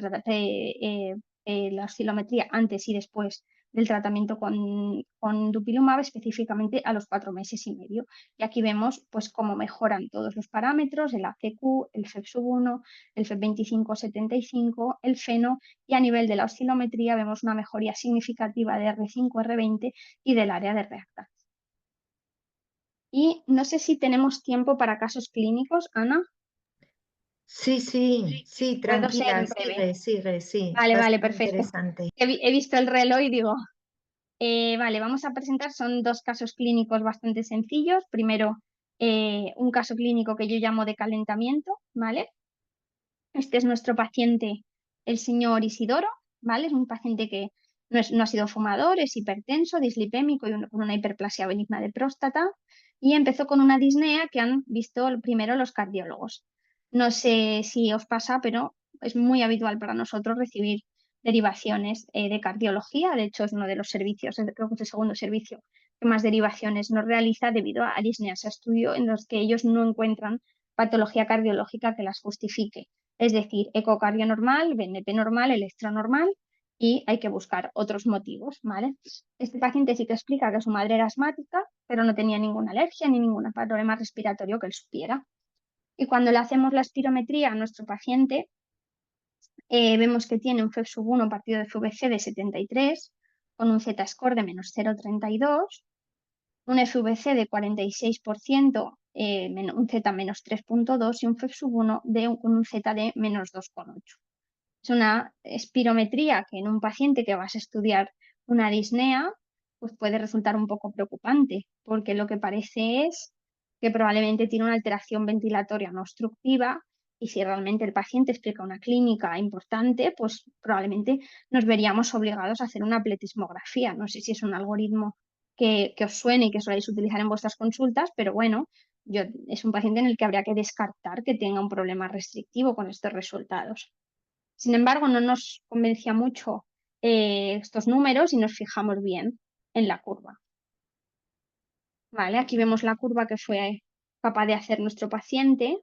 Speaker 2: la oscilometría antes y después del tratamiento con dupilumab, específicamente a los 4 meses y medio. Y aquí vemos pues, cómo mejoran todos los parámetros, el ACQ, el FEV1, el FEV25-75, el FENO, y a nivel de la oscilometría vemos una mejoría significativa de R5, R20 y del área de reactancia. Y no sé si tenemos tiempo para casos clínicos, Ana.
Speaker 1: Sí,
Speaker 2: Puedo ser
Speaker 1: tranquila,
Speaker 2: breve.
Speaker 1: sigue, sí,
Speaker 2: Vale,
Speaker 1: muy
Speaker 2: perfecto.
Speaker 1: interesante.
Speaker 2: He visto el reloj y digo, vale, vamos a presentar, son 2 casos clínicos bastante sencillos. Primero, un caso clínico que yo llamo de calentamiento, ¿vale? Este es nuestro paciente, el señor Isidoro, ¿vale? Es un paciente que no ha sido fumador, es hipertenso, dislipémico y con una hiperplasia benigna de próstata y empezó con una disnea que han visto primero los cardiólogos. No sé si os pasa, pero es muy habitual para nosotros recibir derivaciones de cardiología. De hecho, es uno de los servicios, creo que es el segundo servicio que más derivaciones nos realiza debido a disneas a estudio en los que ellos no encuentran patología cardiológica que las justifique. Es decir, ecocardio normal, BNP normal, electro normal, y hay que buscar otros motivos, ¿vale? Este paciente sí que explica que su madre era asmática, pero no tenía ninguna alergia ni ningún problema respiratorio que él supiera. Y cuando le hacemos la espirometría a nuestro paciente, vemos que tiene un FEV1 partido de FVC de 73, con un Z-score de menos 0,32, un FVC de 46%, un Z menos 3,2 y un FEV1 con un Z de menos 2,8. Es una espirometría que en un paciente que vas a estudiar una disnea, pues puede resultar un poco preocupante, porque lo que parece es que probablemente tiene una alteración ventilatoria no obstructiva y si realmente el paciente explica una clínica importante, pues probablemente nos veríamos obligados a hacer una pletismografía. No sé si es un algoritmo que os suene y que soléis utilizar en vuestras consultas, pero bueno, es un paciente en el que habría que descartar que tenga un problema restrictivo con estos resultados. Sin embargo, no nos convencía mucho estos números y nos fijamos bien en la curva. Vale, aquí vemos la curva que fue capaz de hacer nuestro paciente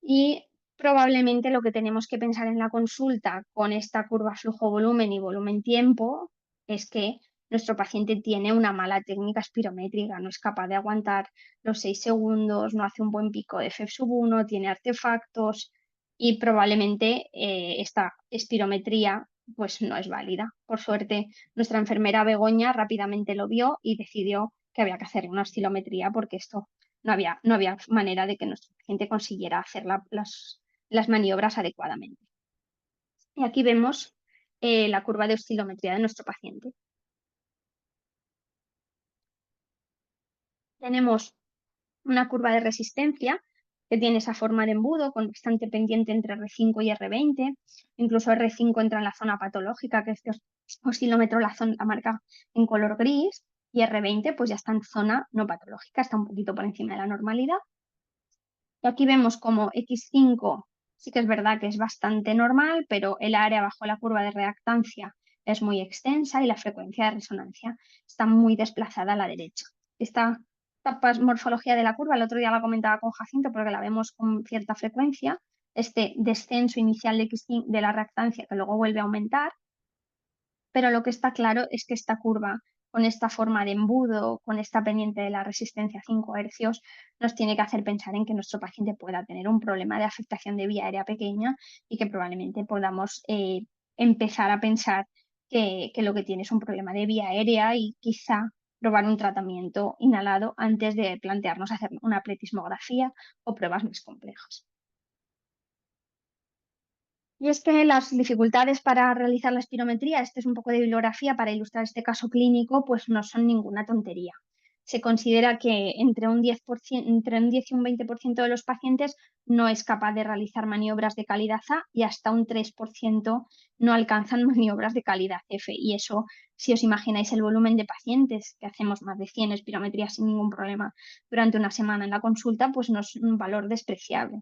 Speaker 2: y probablemente lo que tenemos que pensar en la consulta con esta curva flujo-volumen y volumen-tiempo es que nuestro paciente tiene una mala técnica espirométrica, no es capaz de aguantar los 6 segundos, no hace un buen pico de FEV1, tiene artefactos y probablemente esta espirometría pues no es válida. Por suerte, nuestra enfermera Begoña rápidamente lo vio y decidió que había que hacer una oscilometría porque esto no había manera de que nuestro paciente consiguiera hacer las maniobras adecuadamente. Y aquí vemos la curva de oscilometría de nuestro paciente. Tenemos una curva de resistencia que tiene esa forma de embudo con bastante pendiente entre R5 y R20. Incluso R5 entra en la zona patológica, que este oscilómetro la marca en color gris, y R20 pues ya está en zona no patológica, está un poquito por encima de la normalidad. Y aquí vemos como X5 sí que es verdad que es bastante normal, pero el área bajo la curva de reactancia es muy extensa y la frecuencia de resonancia está muy desplazada a la derecha. Esta morfología de la curva, el otro día la comentaba con Jacinto porque la vemos con cierta frecuencia, este descenso inicial de X5 de la reactancia que luego vuelve a aumentar, pero lo que está claro es que esta curva con esta forma de embudo, con esta pendiente de la resistencia a 5 hercios, nos tiene que hacer pensar en que nuestro paciente pueda tener un problema de afectación de vía aérea pequeña y que probablemente podamos empezar a pensar que lo que tiene es un problema de vía aérea y quizá probar un tratamiento inhalado antes de plantearnos hacer una pletismografía o pruebas más complejas. Y es que las dificultades para realizar la espirometría, este es un poco de bibliografía para ilustrar este caso clínico, pues no son ninguna tontería. Se considera que entre un 10 y un 20% de los pacientes no es capaz de realizar maniobras de calidad A y hasta un 3% no alcanzan maniobras de calidad F. Y eso, si os imagináis el volumen de pacientes, que hacemos más de 100 espirometrías sin ningún problema durante una semana en la consulta, pues no es un valor despreciable.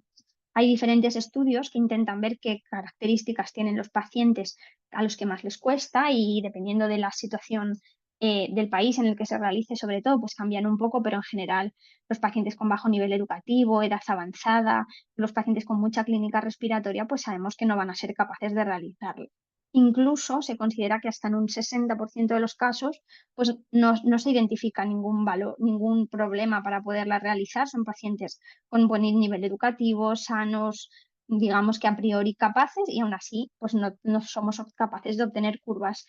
Speaker 2: Hay diferentes estudios que intentan ver qué características tienen los pacientes a los que más les cuesta y dependiendo de la situación del país en el que se realice, sobre todo, pues cambian un poco, pero en general los pacientes con bajo nivel educativo, edad avanzada, los pacientes con mucha clínica respiratoria, pues sabemos que no van a ser capaces de realizarlo. Incluso se considera que hasta en un 60% de los casos pues no se identifica ningún problema para poderla realizar. Son pacientes con buen nivel educativo, sanos, digamos que a priori capaces y aún así pues no somos capaces de obtener curvas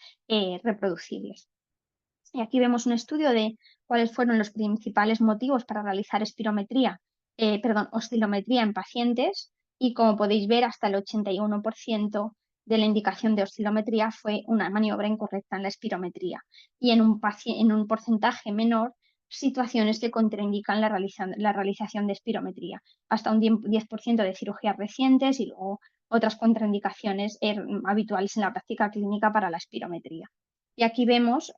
Speaker 2: reproducibles. Y aquí vemos un estudio de cuáles fueron los principales motivos para realizar oscilometría en pacientes y como podéis ver hasta el 81% de la indicación de oscilometría fue una maniobra incorrecta en la espirometría y en un porcentaje menor situaciones que contraindican la realización de espirometría, hasta un 10% de cirugías recientes y luego otras contraindicaciones habituales en la práctica clínica para la espirometría. Y aquí vemos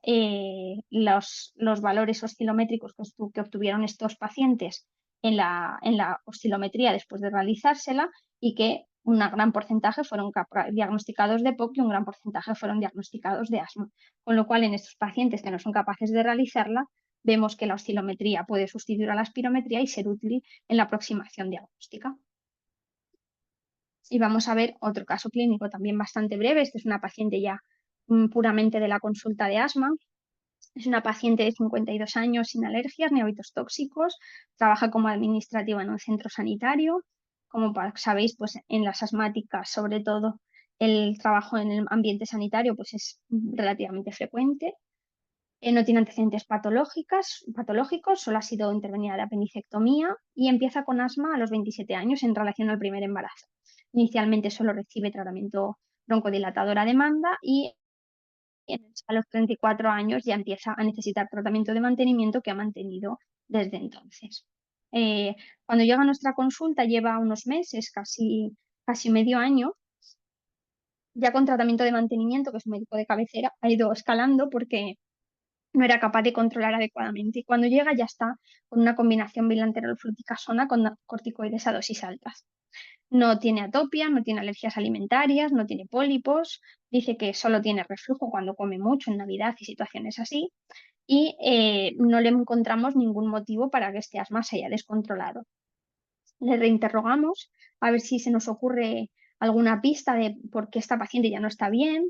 Speaker 2: los valores oscilométricos que obtuvieron estos pacientes en la oscilometría después de realizársela y que un gran porcentaje fueron diagnosticados de POC y un gran porcentaje fueron diagnosticados de asma. Con lo cual, en estos pacientes que no son capaces de realizarla, vemos que la oscilometría puede sustituir a la espirometría y ser útil en la aproximación diagnóstica. Y vamos a ver otro caso clínico también bastante breve. Este es una paciente ya puramente de la consulta de asma. Es una paciente de 52 años sin alergias ni hábitos tóxicos. Trabaja como administrativa en un centro sanitario. Como sabéis, pues en las asmáticas, sobre todo, el trabajo en el ambiente sanitario pues es relativamente frecuente. No tiene antecedentes patológicos, solo ha sido intervenida de apendicectomía y empieza con asma a los 27 años en relación al primer embarazo. Inicialmente solo recibe tratamiento broncodilatador a demanda y a los 34 años ya empieza a necesitar tratamiento de mantenimiento que ha mantenido desde entonces. Cuando llega a nuestra consulta lleva unos meses, casi medio año, ya con tratamiento de mantenimiento, que es un médico de cabecera, ha ido escalando porque no era capaz de controlar adecuadamente. Y cuando llega ya está con una combinación bilanterol-fluticasona con corticoides a dosis altas. No tiene atopia, no tiene alergias alimentarias, no tiene pólipos, dice que solo tiene reflujo cuando come mucho en Navidad y situaciones así, y no le encontramos ningún motivo para que este asma se haya descontrolado. Le reinterrogamos a ver si se nos ocurre alguna pista de por qué esta paciente ya no está bien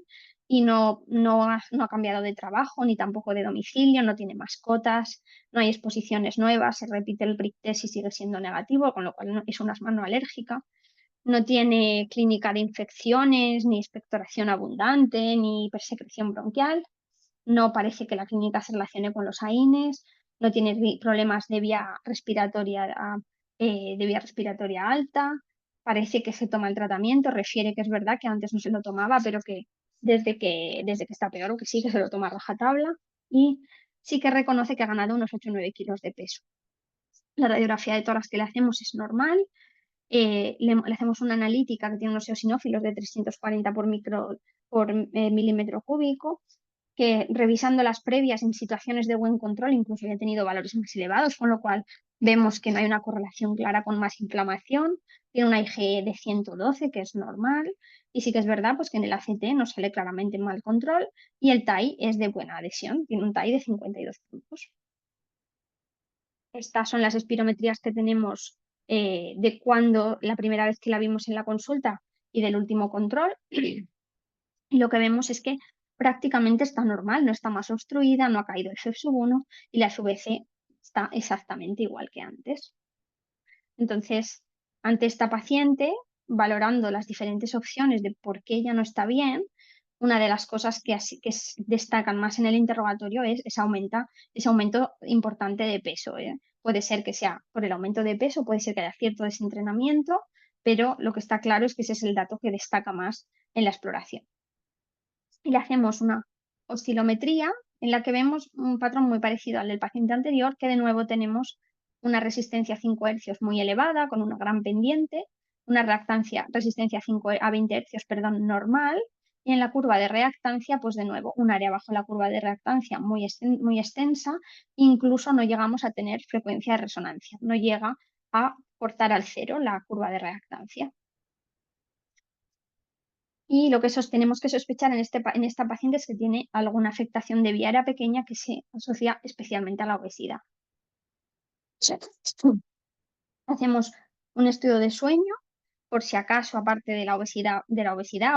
Speaker 2: y no ha cambiado de trabajo ni tampoco de domicilio, no tiene mascotas, no hay exposiciones nuevas, se repite el prick test y sigue siendo negativo, con lo cual es una asma no alérgica. No tiene clínica de infecciones, ni expectoración abundante, ni hipersecreción bronquial. No parece que la clínica se relacione con los AINES. No tiene problemas de vía respiratoria alta. Parece que se toma el tratamiento. Refiere que es verdad que antes no se lo tomaba, pero que desde que está peor o que sí que se lo toma a rajatabla. Y sí que reconoce que ha ganado unos 8 o 9 kilos de peso. La radiografía de tórax que le hacemos es normal. Le hacemos una analítica que tiene unos eosinófilos de 340 por milímetro cúbico, que revisando las previas en situaciones de buen control incluso había tenido valores más elevados, con lo cual vemos que no hay una correlación clara con más inflamación. Tiene una IgE de 112, que es normal, y sí que es verdad pues, que en el ACT no sale claramente mal control, y el TAI es de buena adhesión, tiene un TAI de 52 puntos. Estas son las espirometrías que tenemos de cuando la primera vez que la vimos en la consulta y del último control. Y lo que vemos es que prácticamente está normal, no está más obstruida, no ha caído el FEV1 y la FVC está exactamente igual que antes. Entonces, ante esta paciente, valorando las diferentes opciones de por qué ella no está bien, una de las cosas que destacan más en el interrogatorio es ese aumento importante de peso. Puede ser que sea por el aumento de peso, puede ser que haya cierto desentrenamiento, pero lo que está claro es que ese es el dato que destaca más en la exploración. Y le hacemos una oscilometría en la que vemos un patrón muy parecido al del paciente anterior, que de nuevo tenemos una resistencia a 5 Hz muy elevada, con una gran pendiente, una resistencia a 20 Hz, normal, y en la curva de reactancia, pues de nuevo, un área bajo la curva de reactancia muy extensa, incluso no llegamos a tener frecuencia de resonancia, no llega a cortar al cero la curva de reactancia. Y lo que tenemos que sospechar en esta paciente es que tiene alguna afectación de vía aérea pequeña que se asocia especialmente a la obesidad. Hacemos un estudio de sueño por si acaso, aparte de la obesidad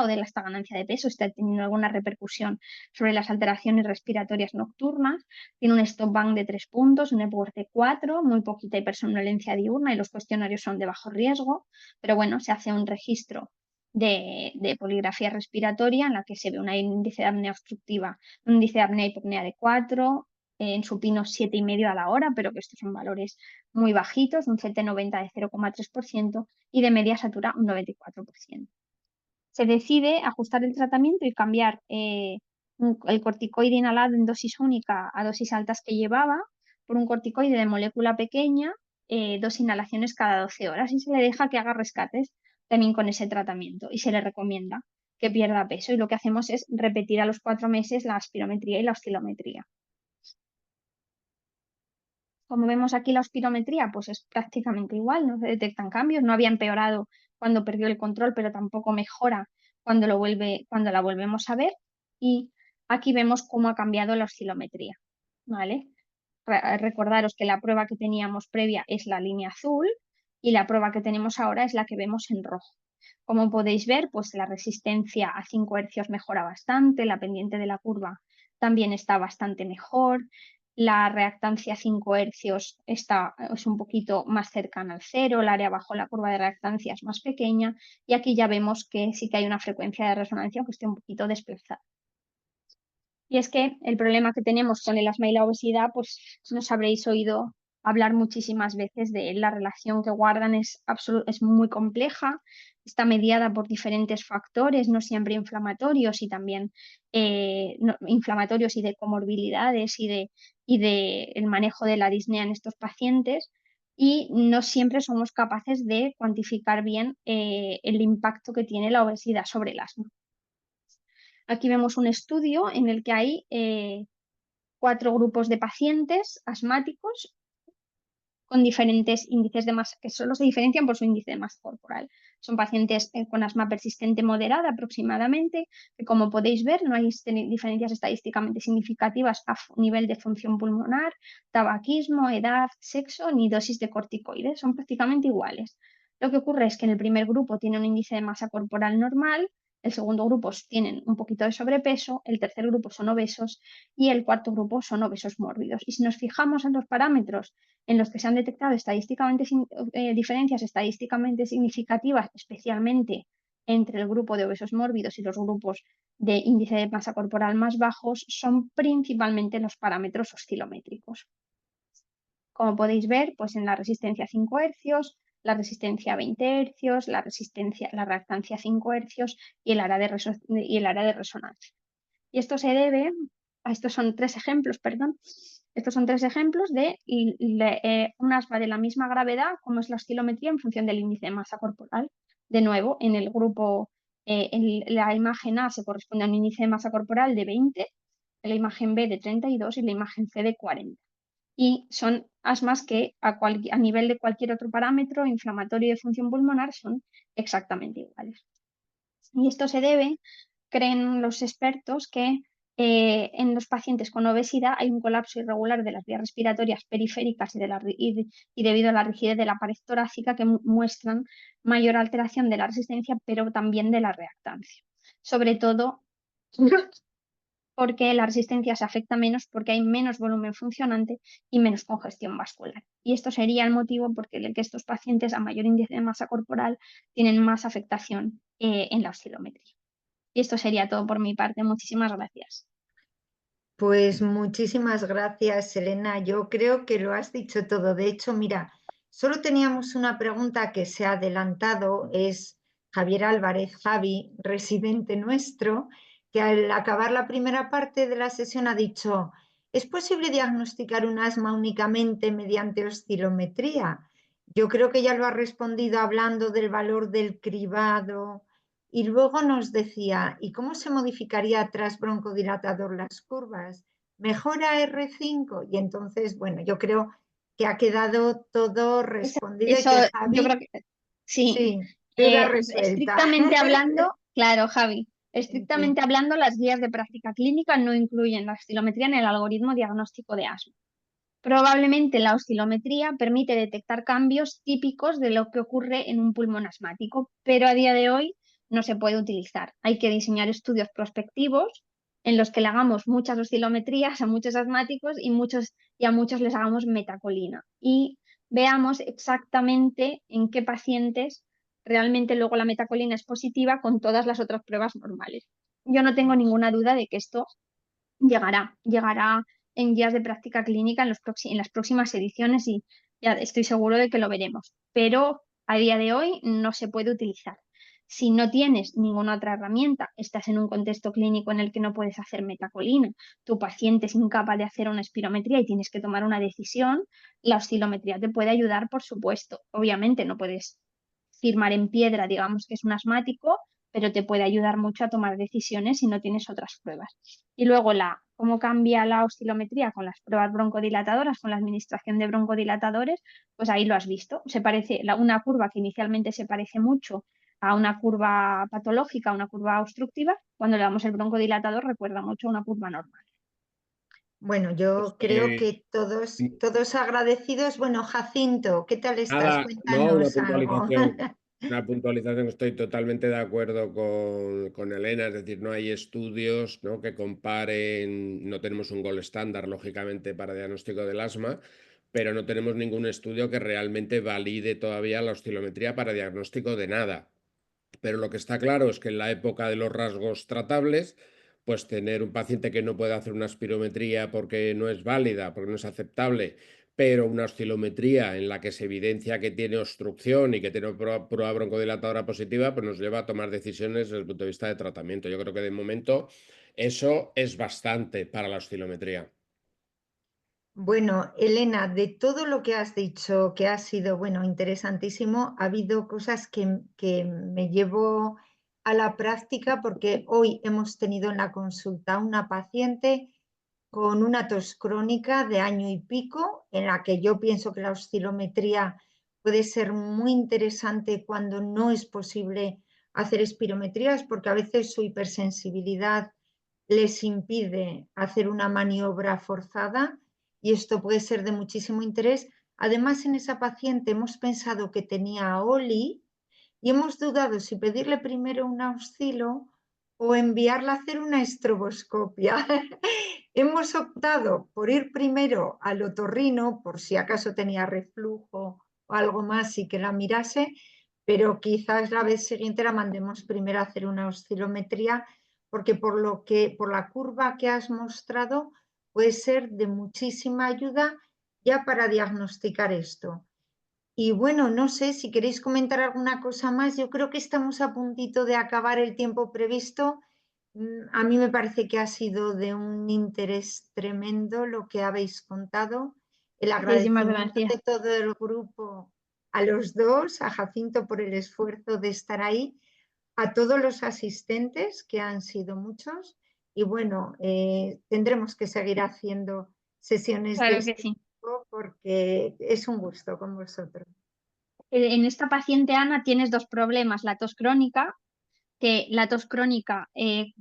Speaker 2: o de esta ganancia de peso, está teniendo alguna repercusión sobre las alteraciones respiratorias nocturnas. Tiene un stop band de 3 puntos, un Epworth de 4, muy poquita hipersomnolencia diurna y los cuestionarios son de bajo riesgo, pero bueno, se hace un registro de poligrafía respiratoria en la que se ve un índice de apnea obstructiva, un índice de apnea hipopnea de 4, en supino 7,5 a la hora, pero que estos son valores muy bajitos, un CT90 de 0,3% y de media satura un 94%. Se decide ajustar el tratamiento y cambiar el corticoide inhalado en dosis única a dosis altas que llevaba por un corticoide de molécula pequeña, 2 inhalaciones cada 12 horas y se le deja que haga rescates también con ese tratamiento y se le recomienda que pierda peso y lo que hacemos es repetir a los 4 meses la espirometría y la oscilometría. Como vemos aquí la espirometría, pues es prácticamente igual, no se detectan cambios, no había empeorado cuando perdió el control, pero tampoco mejora cuando la volvemos a ver. Y aquí vemos cómo ha cambiado la oscilometría, ¿vale? Recordaros que la prueba que teníamos previa es la línea azul y la prueba que tenemos ahora es la que vemos en rojo. Como podéis ver, pues la resistencia a 5 hercios mejora bastante, la pendiente de la curva también está bastante mejor, la reactancia a 5 hercios es un poquito más cercana al cero, el área bajo la curva de reactancia es más pequeña y aquí ya vemos que sí que hay una frecuencia de resonancia que esté un poquito desplazada. Y es que el problema que tenemos con el asma y la obesidad, pues nos habréis oído hablar muchísimas veces de él. La relación que guardan es muy compleja, está mediada por diferentes factores, no siempre inflamatorios y también inflamatorios y de comorbilidades y de el manejo de la disnea en estos pacientes. Y no siempre somos capaces de cuantificar bien el impacto que tiene la obesidad sobre el asma. Aquí vemos un estudio en el que hay 4 grupos de pacientes asmáticos con diferentes índices de masa, que solo se diferencian por su índice de masa corporal. Son pacientes con asma persistente moderada aproximadamente, que como podéis ver no hay diferencias estadísticamente significativas a nivel de función pulmonar, tabaquismo, edad, sexo ni dosis de corticoides, son prácticamente iguales. Lo que ocurre es que en el primer grupo tiene un índice de masa corporal normal, el segundo grupo tienen un poquito de sobrepeso, el tercer grupo son obesos y el cuarto grupo son obesos mórbidos. Y si nos fijamos en los parámetros en los que se han detectado diferencias estadísticamente significativas, especialmente entre el grupo de obesos mórbidos y los grupos de índice de masa corporal más bajos, son principalmente los parámetros oscilométricos. Como podéis ver, pues en la resistencia a 5 hercios, la resistencia a 20 hercios, la reactancia a 5 hercios y el área de resonancia. Y esto se debe, estos son 3 ejemplos, perdón, estos son 3 ejemplos de un asma de la misma gravedad como es la oscilometría en función del índice de masa corporal. De nuevo, en el grupo, la imagen A se corresponde a un índice de masa corporal de 20, la imagen B de 32 y la imagen C de 40. Y son asmas que a nivel de cualquier otro parámetro inflamatorio y de función pulmonar son exactamente iguales. Y esto se debe, creen los expertos, que en los pacientes con obesidad hay un colapso irregular de las vías respiratorias periféricas y debido a la rigidez de la pared torácica que muestran mayor alteración de la resistencia, pero también de la reactancia. Sobre todo porque la resistencia se afecta menos porque hay menos volumen funcionante y menos congestión vascular. Y esto sería el motivo por el que estos pacientes a mayor índice de masa corporal tienen más afectación en la oscilometría. Y esto sería todo por mi parte. Muchísimas gracias.
Speaker 1: Pues muchísimas gracias, Elena. Yo creo que lo has dicho todo. De hecho, mira, solo teníamos una pregunta que se ha adelantado, es Javier Álvarez, Javi, residente nuestro, que al acabar la primera parte de la sesión ha dicho, ¿es posible diagnosticar un asma únicamente mediante oscilometría? Yo creo que ya lo ha respondido hablando del valor del cribado. Y luego nos decía, ¿y cómo se modificaría tras broncodilatador las curvas? ¿Mejora R5? Y entonces, bueno, yo creo que ha quedado todo respondido y
Speaker 2: Eso
Speaker 1: que
Speaker 2: yo creo
Speaker 1: Javi,
Speaker 2: que sí.
Speaker 1: sí, duda resuelta.
Speaker 2: Estrictamente hablando, claro, Javi,
Speaker 1: Sí.
Speaker 2: estrictamente hablando, las guías de práctica clínica no incluyen la oscilometría en el algoritmo diagnóstico de asma. Probablemente la oscilometría permite detectar cambios típicos de lo que ocurre en un pulmón asmático, pero a día de hoy no se puede utilizar. Hay que diseñar estudios prospectivos en los que le hagamos muchas oscilometrías a muchos asmáticos y a muchos les hagamos metacolina y veamos exactamente en qué pacientes realmente luego la metacolina es positiva con todas las otras pruebas normales. Yo no tengo ninguna duda de que esto llegará en guías de práctica clínica en las próximas ediciones y ya estoy seguro de que lo veremos. Pero a día de hoy no se puede utilizar. Si no tienes ninguna otra herramienta, estás en un contexto clínico en el que no puedes hacer metacolina, tu paciente es incapaz de hacer una espirometría y tienes que tomar una decisión, la oscilometría te puede ayudar, por supuesto. Obviamente no puedes firmar en piedra, digamos que es un asmático, pero te puede ayudar mucho a tomar decisiones si no tienes otras pruebas. Y luego cómo cambia la oscilometría con las pruebas broncodilatadoras, con la administración de broncodilatadores, pues ahí lo has visto. Una curva que inicialmente se parece mucho a una curva patológica, a una curva obstructiva, cuando le damos el broncodilatador recuerda mucho a una curva normal.
Speaker 1: Bueno, yo creo que todos agradecidos. Bueno, Jacinto, ¿qué tal estás?
Speaker 3: Nada, no, una
Speaker 1: Cuéntanos algo.
Speaker 3: puntualización. Una puntualización, estoy totalmente de acuerdo con Elena, es decir, no hay estudios, ¿no?, que comparen, no tenemos un gold estándar, lógicamente, para diagnóstico del asma, pero no tenemos ningún estudio que realmente valide todavía la oscilometría para diagnóstico de nada. Pero lo que está claro es que en la época de los rasgos tratables, pues tener un paciente que no puede hacer una espirometría porque no es válida, porque no es aceptable, pero una oscilometría en la que se evidencia que tiene obstrucción y que tiene prueba broncodilatadora positiva, pues nos lleva a tomar decisiones desde el punto de vista de tratamiento. Yo creo que de momento eso es bastante para la oscilometría.
Speaker 1: Bueno, Elena, de todo lo que has dicho, que ha sido, bueno, interesantísimo, ha habido cosas que me llevo a la práctica porque hoy hemos tenido en la consulta una paciente con una tos crónica de año y pico, en la que yo pienso que la oscilometría puede ser muy interesante cuando no es posible hacer espirometrías, porque a veces su hipersensibilidad les impide hacer una maniobra forzada y esto puede ser de muchísimo interés. Además, en esa paciente hemos pensado que tenía OLI y hemos dudado si pedirle primero una oscilo o enviarla a hacer una estroboscopia. Hemos optado por ir primero al otorrino por si acaso tenía reflujo o algo más y que la mirase, pero quizás la vez siguiente la mandemos primero a hacer una oscilometría porque por la curva que has mostrado puede ser de muchísima ayuda ya para diagnosticar esto. Y bueno, no sé si queréis comentar alguna cosa más. Yo creo que estamos a puntito de acabar el tiempo previsto. A mí me parece que ha sido de un interés tremendo lo que habéis contado. El
Speaker 2: Muchísimas
Speaker 1: agradecimiento
Speaker 2: gracias.
Speaker 1: de todo el grupo a los dos, a Jacinto por el esfuerzo de estar ahí, a todos los asistentes, que han sido muchos. Y bueno, tendremos que seguir haciendo sesiones de
Speaker 2: Claro que
Speaker 1: este
Speaker 2: sí.
Speaker 1: tipo porque es un gusto con vosotros.
Speaker 2: En esta paciente, Ana, tienes dos problemas, la tos crónica, que la tos crónica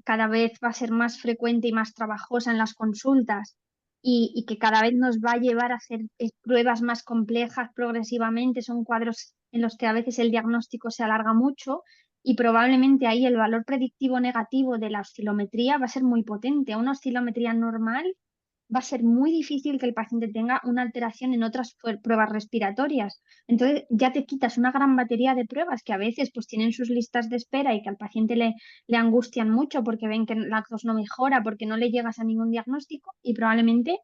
Speaker 2: cada vez va a ser más frecuente y más trabajosa en las consultas y que cada vez nos va a llevar a hacer pruebas más complejas progresivamente. Son cuadros en los que a veces el diagnóstico se alarga mucho y probablemente ahí el valor predictivo negativo de la oscilometría va a ser muy potente. Una oscilometría normal va a ser muy difícil que el paciente tenga una alteración en otras pruebas respiratorias. Entonces ya te quitas una gran batería de pruebas que a veces pues tienen sus listas de espera y que al paciente le angustian mucho porque ven que la tos no mejora, porque no le llegas a ningún diagnóstico y probablemente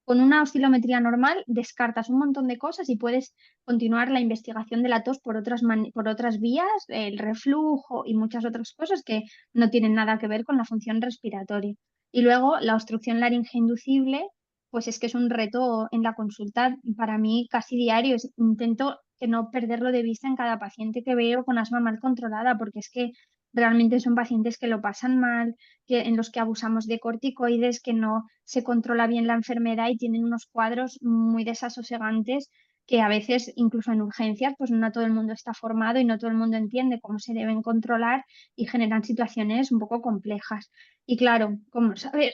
Speaker 2: con una oscilometría normal descartas un montón de cosas y puedes continuar la investigación de la tos por otras vías, el reflujo y muchas otras cosas que no tienen nada que ver con la función respiratoria. Y luego la obstrucción laringe inducible, pues es que es un reto en la consulta para mí casi diario. Intento que no perderlo de vista en cada paciente que veo con asma mal controlada, porque es que realmente son pacientes que lo pasan mal, en los que abusamos de corticoides, que no se controla bien la enfermedad y tienen unos cuadros muy desasosegantes que a veces, incluso en urgencias, pues no todo el mundo está formado y no todo el mundo entiende cómo se deben controlar y generan situaciones un poco complejas. Y claro, como saber,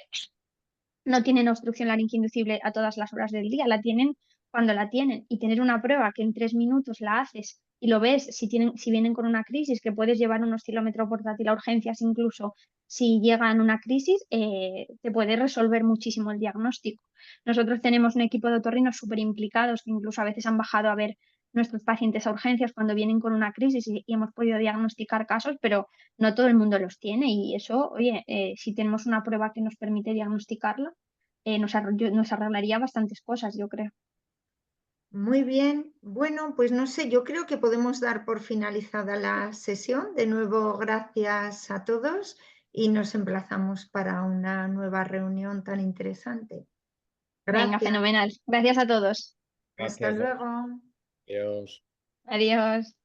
Speaker 2: no tienen obstrucción laringe inducible a todas las horas del día, la tienen cuando la tienen. Y tener una prueba que en 3 minutos la haces y lo ves si vienen con una crisis, que puedes llevar un oscilómetro portátil a urgencias incluso si llegan una crisis, te puede resolver muchísimo el diagnóstico. Nosotros tenemos un equipo de otorrinos súper implicados que incluso a veces han bajado a ver nuestros pacientes a urgencias cuando vienen con una crisis y hemos podido diagnosticar casos, pero no todo el mundo los tiene y eso, oye, si tenemos una prueba que nos permite diagnosticarla, nos arreglaría bastantes cosas, yo creo.
Speaker 1: Muy bien. Bueno, pues no sé, yo creo que podemos dar por finalizada la sesión. De nuevo, gracias a todos y nos emplazamos para una nueva reunión tan interesante.
Speaker 2: Venga,
Speaker 1: Gracias.
Speaker 2: fenomenal. Gracias a todos.
Speaker 1: Hasta
Speaker 3: Gracias.
Speaker 1: luego.
Speaker 3: Adiós.
Speaker 2: Adiós.